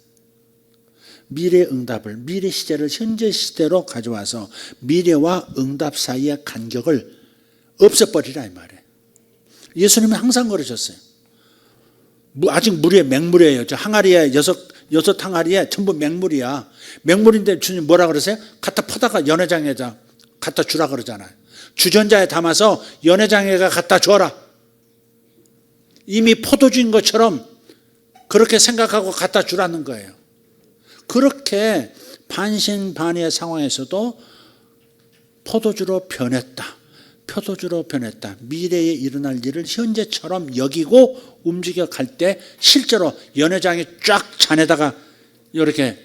미래 응답을 미래 시제를 현재 시대로 가져와서 미래와 응답 사이의 간격을 없애버리라 이 말이에요. 예수님이 항상 그러셨어요. 아직 물에 맹물이에요. 저 항아리에 여섯 항아리에 전부 맹물이야. 맹물인데 주님 뭐라 그러세요? 갖다 퍼다가 연회장에다 갖다 주라 그러잖아요. 주전자에 담아서 연회장에가 갖다 줘라. 이미 포도주인 것처럼 그렇게 생각하고 갖다 주라는 거예요. 그렇게 반신반의의 상황에서도 포도주로 변했다. 미래에 일어날 일을 현재처럼 여기고 움직여 갈 때 실제로 연회장이 쫙 잔에다가 이렇게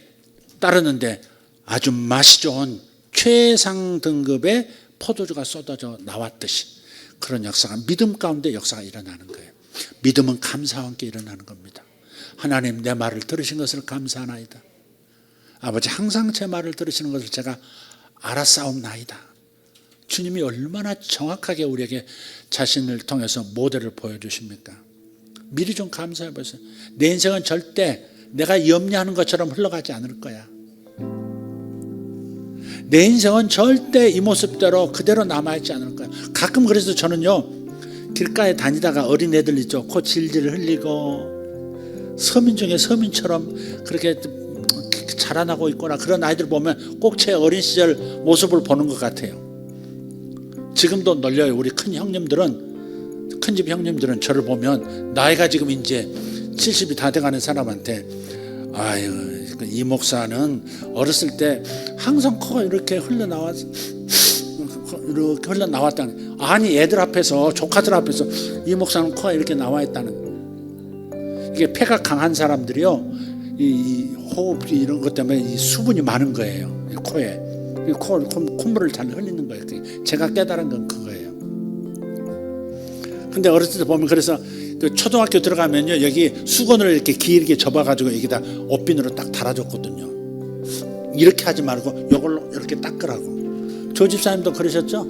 따르는데 아주 맛이 좋은 최상 등급의 포도주가 쏟아져 나왔듯이 그런 역사가 믿음 가운데 역사가 일어나는 거예요. 믿음은 감사와 함께 일어나는 겁니다. 하나님 내 말을 들으신 것을 감사하나이다. 아버지 항상 제 말을 들으시는 것을 제가 알았사옵나이다. 주님이 얼마나 정확하게 우리에게 자신을 통해서 모델을 보여주십니까? 미리 좀 감사해 보세요. 내 인생은 절대 내가 염려하는 것처럼 흘러가지 않을 거야. 내 인생은 절대 이 모습대로 그대로 남아있지 않을 거야. 가끔 그래서 저는요, 길가에 다니다가 어린애들 있죠, 코 질질 흘리고 서민 중에 서민처럼 그렇게 자라나고 있거나 그런 아이들 보면 꼭 제 어린 시절 모습을 보는 것 같아요. 지금도 놀려요. 우리 큰 형님들은, 큰집 형님들은 저를 보면 나이가 지금 이제 70이 다 돼가는 사람한테, 아유, 이 목사는 어렸을 때 항상 코가 이렇게 흘러나왔다는. 아니, 애들 앞에서, 조카들 앞에서 이 목사는 코가 이렇게 나와 있다는. 이게 폐가 강한 사람들이요, 이 호흡 이런 것 때문에 이 수분이 많은 거예요, 이 코에. 콧물을 잘 흘리는 거예요. 제가 깨달은 건 그거예요. 근데 어렸을 때 보면, 그래서 그 초등학교 들어가면요, 여기 수건을 이렇게 길게 접어가지고 여기다 옷비누로 딱 달아줬거든요. 이렇게 하지 말고 이걸로 이렇게 닦으라고. 조 집사님도 그러셨죠?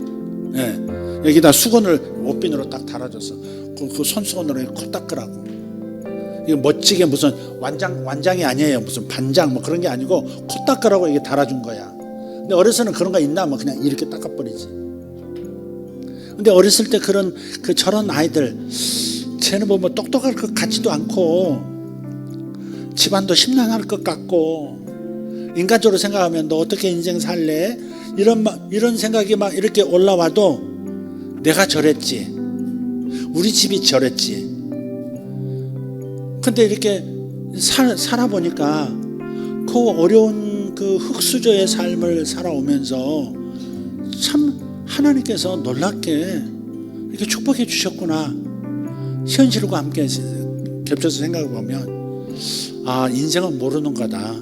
예. 여기다 수건을 옷비누로 딱 달아줬어. 그 손수건으로 코 닦으라고. 이거 멋지게 무슨 완장이 아니에요. 무슨 반장 뭐 그런 게 아니고 코 닦으라고 이게 달아준 거야. 근데 어려서는 그런 거 있나? 뭐 그냥 이렇게 닦아버리지. 근데 어렸을 때 저런 아이들, 쟤는 뭐 똑똑할 것 같지도 않고 집안도 심란할 것 같고, 인간적으로 생각하면 너 어떻게 인생 살래? 이런 생각이 막 이렇게 올라와도 내가 저랬지, 우리 집이 저랬지. 근데 이렇게 살아보니까 그 어려운 그 흙수저의 삶을 살아오면서 참 하나님께서 놀랍게 이렇게 축복해 주셨구나. 현실과 함께 겹쳐서 생각해 보면, 아, 인생은 모르는 거다.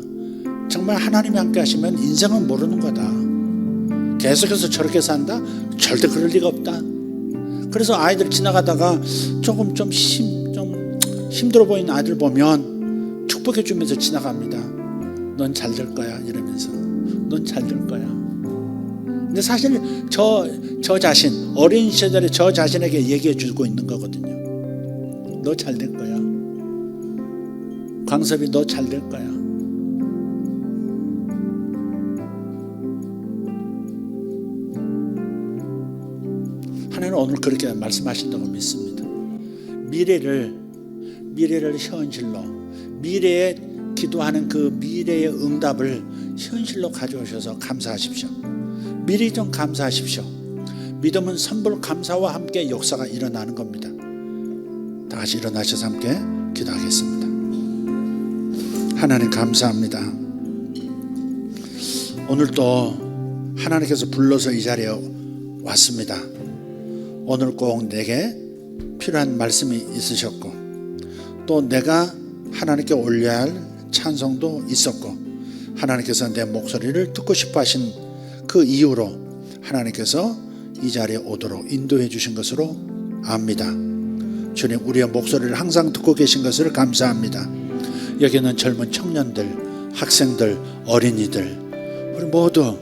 정말 하나님이 함께 하시면 인생은 모르는 거다. 계속해서 저렇게 산다? 절대 그럴 리가 없다. 그래서 아이들 지나가다가 좀 힘들어 보이는 아이들 보면 축복해 주면서 지나갑니다. 넌 잘 될 거야 이러면서. 넌 잘 될 거야. 근데 사실 저 자신, 어린 시절에 저 자신에게 얘기해 주고 있는 거거든요. 너 잘 될 거야. 광섭이 너 잘 될 거야. 하나님은 오늘 그렇게 말씀하신다고 믿습니다. 미래를 현실로, 미래에 기도하는 그 미래의 응답을 현실로 가져오셔서 감사하십시오. 미리 좀 감사하십시오. 믿음은 선불 감사와 함께 역사가 일어나는 겁니다. 다 같이 일어나셔서 함께 기도하겠습니다. 하나님 감사합니다. 오늘 또 하나님께서 불러서 이 자리에 왔습니다. 오늘 꼭 내게 필요한 말씀이 있으셨고, 또 내가 하나님께 올려야 할 찬송도 있었고, 하나님께서 내 목소리를 듣고 싶어 하신 그 이유로 하나님께서 이 자리에 오도록 인도해 주신 것으로 압니다. 주님, 우리의 목소리를 항상 듣고 계신 것을 감사합니다. 여기는 젊은 청년들, 학생들, 어린이들, 우리 모두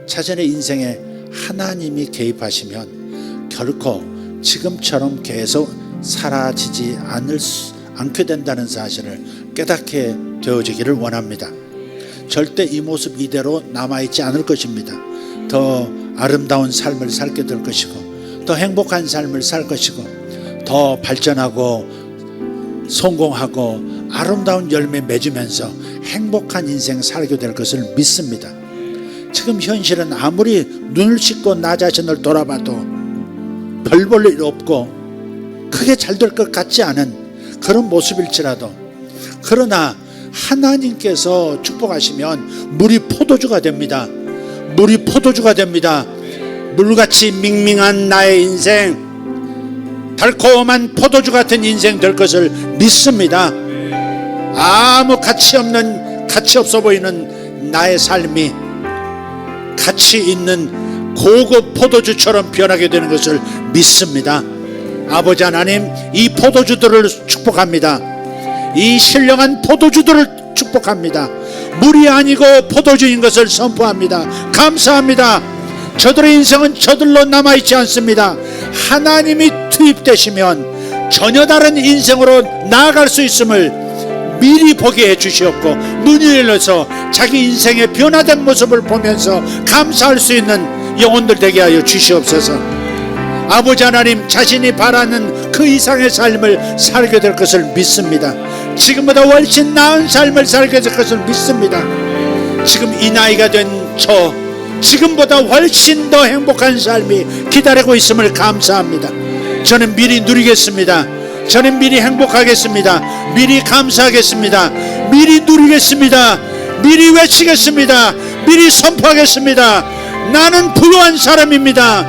자신의 인생에 하나님이 개입하시면 결코 지금처럼 계속 사라지지 않게 된다는 사실을 깨닫게 되어지기를 원합니다. 절대 이 모습 이대로 남아있지 않을 것입니다. 더 아름다운 삶을 살게 될 것이고, 더 행복한 삶을 살 것이고, 더 발전하고 성공하고 아름다운 열매 맺으면서 행복한 인생 살게 될 것을 믿습니다. 지금 현실은 아무리 눈을 씻고 나 자신을 돌아봐도 별 볼 일 없고 크게 잘 될 것 같지 않은 그런 모습일지라도, 그러나 하나님께서 축복하시면 물이 포도주가 됩니다. 물이 포도주가 됩니다. 물같이 밍밍한 나의 인생, 달콤한 포도주 같은 인생 될 것을 믿습니다. 아무 가치 없어 보이는 나의 삶이 가치 있는 고급 포도주처럼 변하게 되는 것을 믿습니다. 아버지 하나님, 이 포도주들을 축복합니다. 이 신령한 포도주들을 축복합니다. 물이 아니고 포도주인 것을 선포합니다. 감사합니다. 저들의 인생은 저들로 남아있지 않습니다. 하나님이 투입되시면 전혀 다른 인생으로 나아갈 수 있음을 미리 보게 해주시옵고 눈이 열려서 자기 인생의 변화된 모습을 보면서 감사할 수 있는 영혼들 되게 하여 주시옵소서. 아버지 하나님, 자신이 바라는 그 이상의 삶을 살게 될 것을 믿습니다. 지금보다 훨씬 나은 삶을 살게 될 것을 믿습니다. 지금 이 나이가 된 저, 지금보다 훨씬 더 행복한 삶이 기다리고 있음을 감사합니다. 저는 미리 누리겠습니다. 저는 미리 행복하겠습니다. 미리 감사하겠습니다. 미리 누리겠습니다. 미리 외치겠습니다. 미리 선포하겠습니다. 나는 부유한 사람입니다.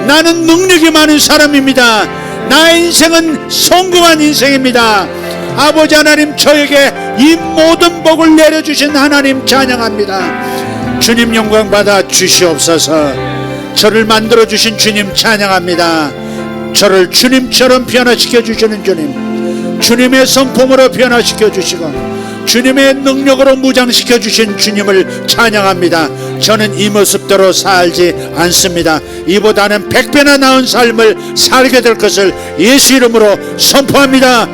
나는 능력이 많은 사람입니다. 나의 인생은 성공한 인생입니다. 아버지 하나님, 저에게 이 모든 복을 내려주신 하나님 찬양합니다. 주님 영광 받아 주시옵소서. 저를 만들어주신 주님 찬양합니다. 저를 주님처럼 변화시켜 주시는 주님, 주님의 성품으로 변화시켜 주시고 주님의 능력으로 무장시켜 주신 주님을 찬양합니다. 저는 이 모습대로 살지 않습니다. 이보다는 100배나 나은 삶을 살게 될 것을 예수 이름으로 선포합니다.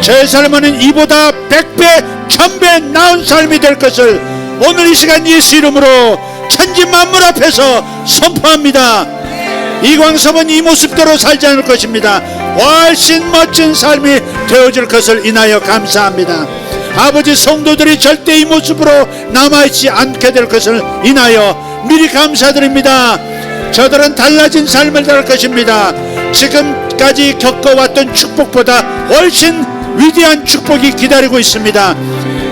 제 삶은 이보다 100배, 1000배 나은 삶이 될 것을 오늘 이 시간 예수 이름으로 천지 만물 앞에서 선포합니다. 이광섭은 이 모습대로 살지 않을 것입니다. 훨씬 멋진 삶이 되어질 것을 인하여 감사합니다. 아버지, 성도들이 절대 이 모습으로 남아있지 않게 될 것을 인하여 미리 감사드립니다. 저들은 달라진 삶을 살 것입니다. 지금까지 겪어왔던 축복보다 훨씬 위대한 축복이 기다리고 있습니다.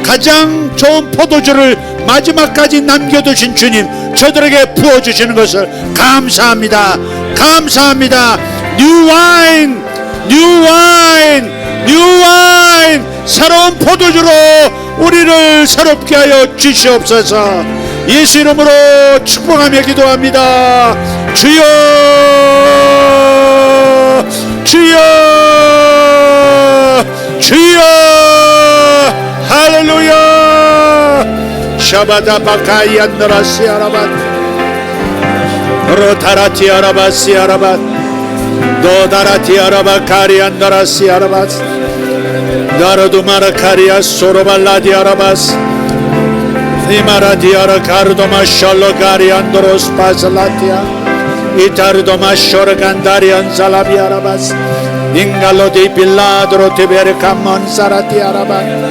가장 좋은 포도주를 마지막까지 남겨두신 주님, 저들에게 부어주시는 것을 감사합니다. 감사합니다. New wine, new wine, new wine, 새로운 포도주로 우리를 새롭게 하여 주시옵소서. 예수 이름으로 축복하며 기도합니다. 주여, 주여, 주여. 할렐루야. 샤바다 바카이 안드라시 아라bat 로타라티 아라바시 아라bat 노다라티 아라바 카리 안드라시 아라bat 나르도 마라카리아 소로발라디 아라바스 이마라디아라 카르도마 샬로가리 안드로스 파살라티아 이타르도마 쇼르간다리 안살라비 아라바스 잉갈로디 빌라드로 티베르카 몬사라티 아라바.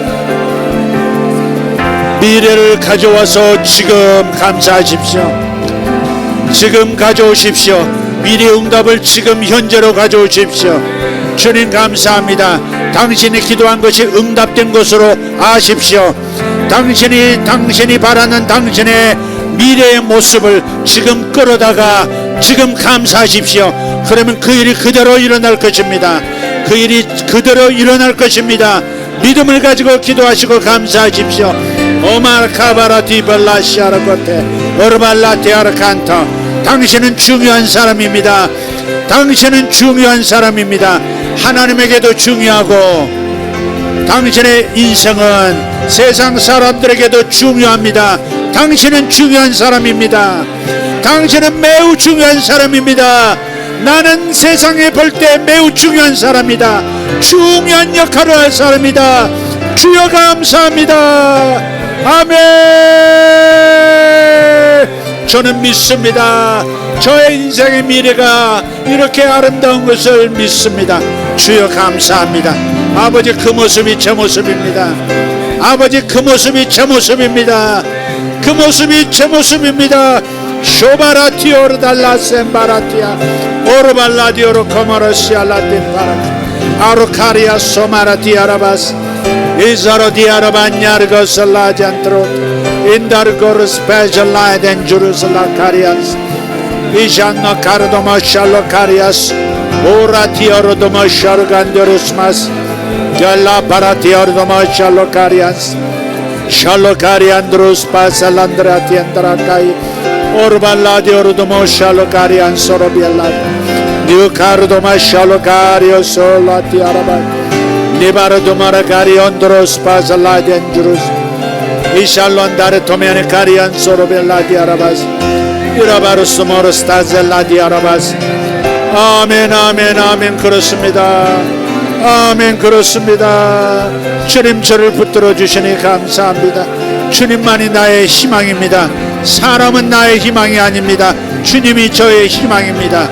미래를 가져와서 지금 감사하십시오. 지금 가져오십시오. 미래 응답을 지금 현재로 가져오십시오. 주님 감사합니다. 당신이 기도한 것이 응답된 것으로 아십시오. 당신이 바라는 당신의 미래의 모습을 지금 끌어다가 지금 감사하십시오. 그러면 그 일이 그대로 일어날 것입니다. 그 일이 그대로 일어날 것입니다. 믿음을 가지고 기도하시고 감사하십시오. 오마카바라티 발라시아라코테 오르발라티 아르칸타. 당신은 중요한 사람입니다. 당신은 중요한 사람입니다. 하나님에게도 중요하고 당신의 인생은 세상 사람들에게도 중요합니다. 당신은 중요한 사람입니다. 당신은 매우 중요한 사람입니다. 나는 세상에 볼 때 매우 중요한 사람이다. 중요한 역할을 할 사람이다. 주여 감사합니다. 아멘. 저는 믿습니다. 저의 인생의 미래가 이렇게 아름다운 것을 믿습니다. 주여 감사합니다. 아버지, 그 모습이 제 모습입니다. 아버지, 그 모습이 제 모습입니다. 그 모습이 제 모습입니다. 쇼바라티오르 달라셈바라티아 오르발라디오르 코모로시알라틴바라 아루카리아 소마라티아라바스 이자로디아라바냐르고슬라잔트로 인다르고르 스페셜라이덴 주루슬라카리아스 이잔노 카르도마샬로카리아스 오라티오르도마샤르간데르스마스 갤라바라티오르도마샬로카리아스 샬로카리안드루스 파살란드라티엔드라카이 오르발라디 오르도모샬로카리안 소로비엘라 뉴카르도마샬로카리오 솔라티아라바 니바르도마라카리 온드로스 파살라디엔 주루스 이샬론다르 토메네카리안 소로벨라디아라바스 이라바르스 모르스타젤라디아라바스. 아멘 아멘 아멘. 그렇습니다. 아멘. 그렇습니다. 주님 저를 붙들어 주시니 감사합니다. 주님만이 나의 희망입니다. 사람은 나의 희망이 아닙니다. 주님이 저의 희망입니다.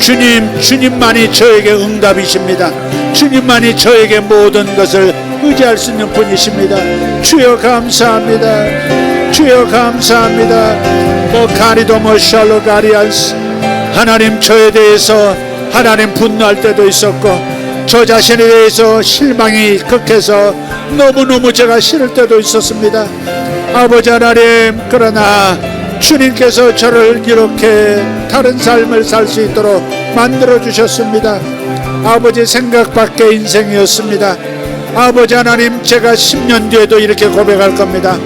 주님만이 저에게 응답이십니다. 주님만이 저에게 모든 것을 의지할 수 있는 분이십니다. 주여 감사합니다. 주여 감사합니다. 가리도 샬로 가리안스. 하나님 저에 대해서 하나님 분노할 때도 있었고 저 자신에 대해서 실망이 극해서 너무너무 제가 싫을 때도 있었습니다. 아버지 하나님, 그러나 주님께서 저를 이렇게 다른 삶을 살 수 있도록 만들어 주셨습니다. 아버지 생각 밖의 인생이었습니다. 아버지 하나님, 제가 10년 뒤에도 이렇게 고백할 겁니다.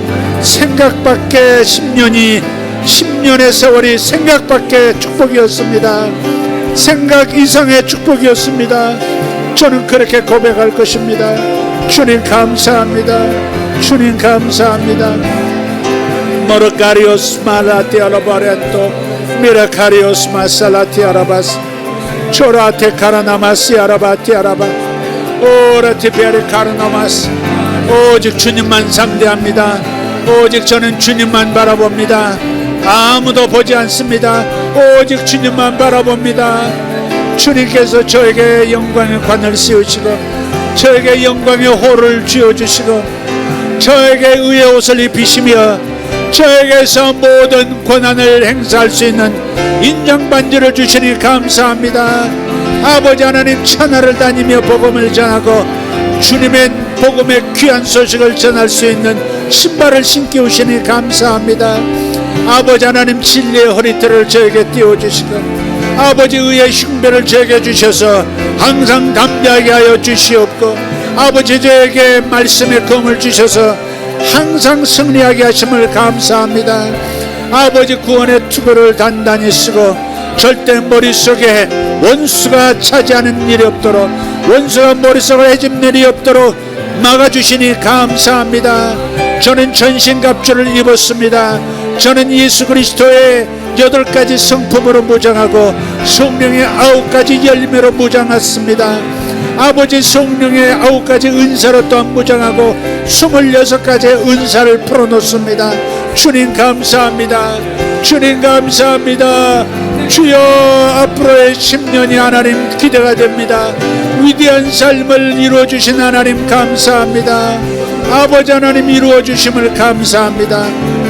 생각 밖의 10년의 세월이 생각 밖의 축복이었습니다. 생각 이상의 축복이었습니다. 저는 그렇게 고백할 것입니다. 주님 감사합니다. 주님 감사합니다. 모르카리오스 말라티아라바렌토 미라카리오스 마살라티아라바스 조라테 카라나마시아라바티아라바 오라티베리 카라나마스. 오직 주님만 상대합니다. 오직 저는 주님만 바라봅니다. 아무도 보지 않습니다. 오직 주님만 바라봅니다. 주님께서 저에게 영광의 관을 씌우시고 저에게 영광의 호를 쥐어주시고 저에게 의의 옷을 입히시며 저에게서 모든 권한을 행사할 수 있는 인정반지를 주시니 감사합니다. 아버지 하나님, 천하를 다니며 복음을 전하고 주님의 복음의 귀한 소식을 전할 수 있는 신발을 신게 오시니 감사합니다. 아버지 하나님, 진리의 허리띠를 저에게 띄워주시고 아버지 의의 흉배를 저에게 주셔서 항상 담대하게 하여 주시옵고 아버지 저에게 말씀의 검을 주셔서 항상 승리하게 하심을 감사합니다. 아버지 구원의 투구를 단단히 쓰고 절대 머릿속에 원수가 차지하는 일이 없도록 원수가 머릿속을 헤집는 일이 없도록 막아주시니 감사합니다. 저는 전신갑주를 입었습니다. 저는 예수 그리스도의 8가지 성품으로 무장하고 성령의 9가지 열매로 무장했습니다. 아버지 성령의 9가지 은사로 또한 무장하고 26가지의 은사를 풀어놓습니다. 주님 감사합니다. 주님 감사합니다. 주여, 앞으로의 10년이 하나님 기대가 됩니다. 위대한 삶을 이루어주신 하나님 감사합니다. 아버지 하나님 이루어주심을 감사합니다.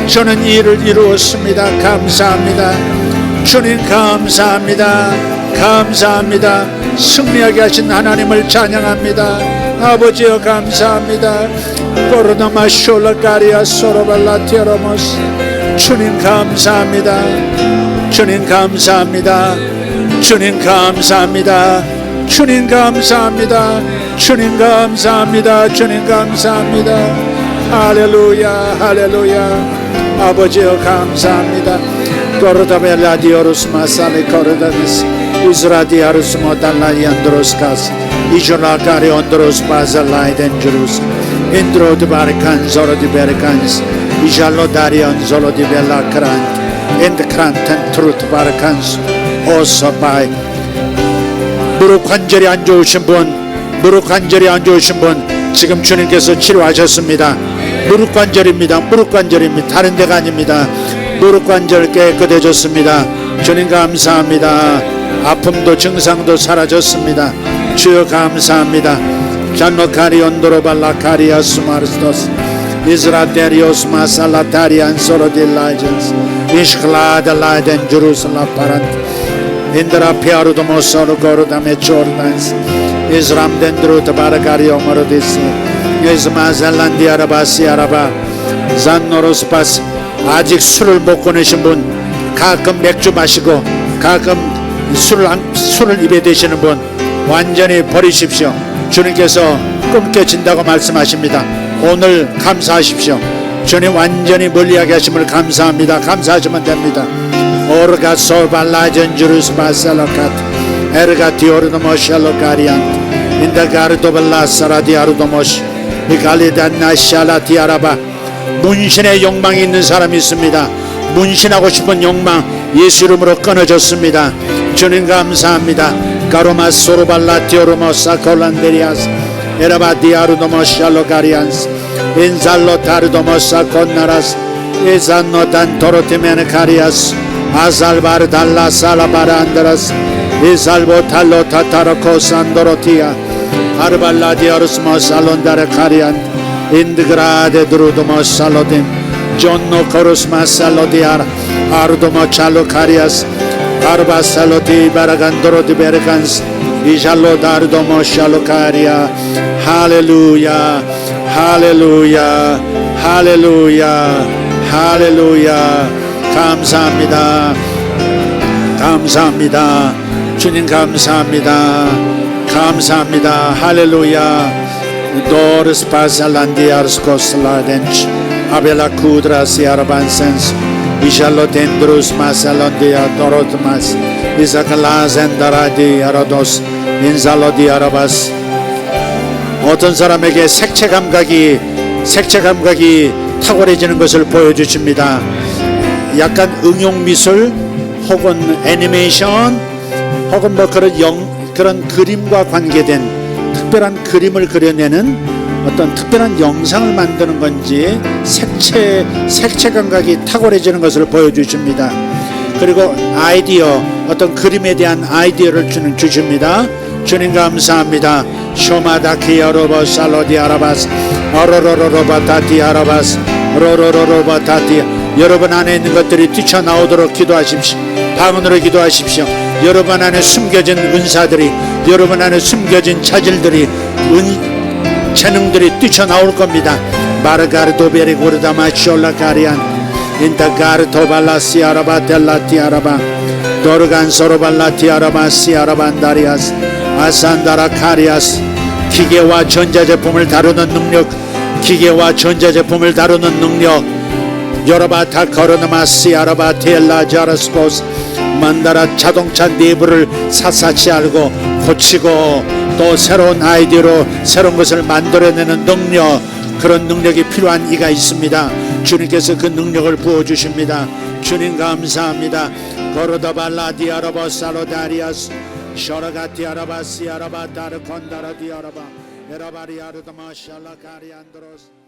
저는 이 일을 이루었습니다. 감사합니다. 주님 감사합니다. 감사합니다. 승리하게 하신 하나님을 찬양합니다. 아버지여 감사합니다. 코로나마 숄라카리아 소로발라티아로모스. 주님 감사합니다. 주님 감사합니다. 주님 감사합니다. 주님 감사합니다. 주님 감사합니다. 주님 감사합니다. 할렐루야 할렐루야. 아버지여 감사합니다. 코르다벨라 디오루스 마살레 코르다미스 이스라디아루스 모달라이안드로스 카스 이졸라카리 온드로스 바살라이덴 주루스 인드로드 바리칸 소로디 베리칸스 이샬로 다리온 솔로디 벨라 크란트 인드 크란텐 트루트 바리칸스 오소바이. 무릎 관절이 안 좋으신 분, 무릎 관절이 안 좋으신 분 지금 주님께서 치료하셨습니다. 무릎 관절입니다. 무릎 관절입니다. 다른 데가 아닙니다. 무릎 관절 깨끗해졌습니다. 주님 감사합니다. 아픔도 증상도 사라졌습니다. 주여 감사합니다. 잔노카리 온도로발라카리아 스마르스토스 이스라데리오스 마살라타리안 소로딜라이전스 이시클라달라이덴 주루슬라 파란트 인드라 피아루도모소르 고르다메 조르단스 이스람 덴드루트 바라가리오 모르디스 이스마살란디아라바시아라바 잔노로스파스. 아직 술을 못 꺼내신 분, 가끔 맥주 마시고 가끔 술을 입에 대시는 분 완전히 버리십시오. 주님께서 끊겨진다고 말씀하십니다. 오늘 감사하십시오. 주님 완전히 멀리하게 하심을 감사합니다. 감사하시면 됩니다. 오르가소 발라전 주루스 바살로카트 에르가티오르노모샬로카리안 인다가르도발라사라디아르도모시 이갈리단나샬라티아라바. 문신의 욕망이 있는 사람이 있습니다. 문신하고 싶은 욕망 예수 이름으로 끊어졌습니다. 주님 감사합니다. Caromas soruballatiorumosa colanderias Erabadiarudomos shalogarians Inzallo tardomosa connaras Izanno tantorotimene carias Azalbar dalla sala barandaras Izalbo tallo tataracos andorotia Arballadiarus mos alondare carian Indigrade drudomos salodin Jonno corus massalodiar Ardomo chalo carias Arba saloti baragandoro di bergans Ijallo dardomo shalocaria Hallelujah Hallelujah Hallelujah Hallelujah 감사합니다 감사합니다 주님 감사합니다 감사합니다 할렐루야 Doris pasalandiars cosladench Abela kudras yarbansens Ijallo dendrus masalondia dorotmas Isakalas endaradi arados Inzalodi arabas 어떤 사람에게 색채 감각이 탁월해지는 것을 보여주십니다. 약간 응용 미술 혹은 애니메이션 혹은 뭐 그런 그림과 관계된 특별한 그림을 그려내는 어떤 특별한 영상을 만드는 건지 색채 감각이 탁월해지는 것을 보여주십니다. 그리고 아이디어 어떤 그림에 대한 아이디어를 주십니다. 주님 감사합니다. 쇼마다키 여로버스 알로디 아라바스 어로로로로바타티 아라바스 로로로로바타티 여러분 안에 있는 것들이 뛰쳐나오도록 기도하십시오. 방언으로 기도하십시오. 여러분 안에 숨겨진 은사들이 여러분 안에 숨겨진 차질들이 재능들이 뛰쳐나올 겁니다. 마르가르도 베리고르다마 숄라카리안 인타가르토 발라시 아라바 델라티 아라바 도르간 소로발라티 아라바 시 아라반다리아스 아산다라 카리아스 기계와 전자제품을 다루는 능력 기계와 전자제품을 다루는 능력 여러바타 거르나마시 아라바 텔라 자라스코스 만다라 자동차 내부를 샅샅이 알고 고치고 또 새로운 아이디어로 새로운 것을 만들어내는 능력 그런 능력이 필요한 이가 있습니다. 주님께서 그 능력을 부어주십니다. 주님 감사합니다. 거르다발라디 아라바 살로다리아스 쇼라가티 아라바시 아라바 다르콘다라디 아라바 에라바리 아르다마 샬라카리 안드로스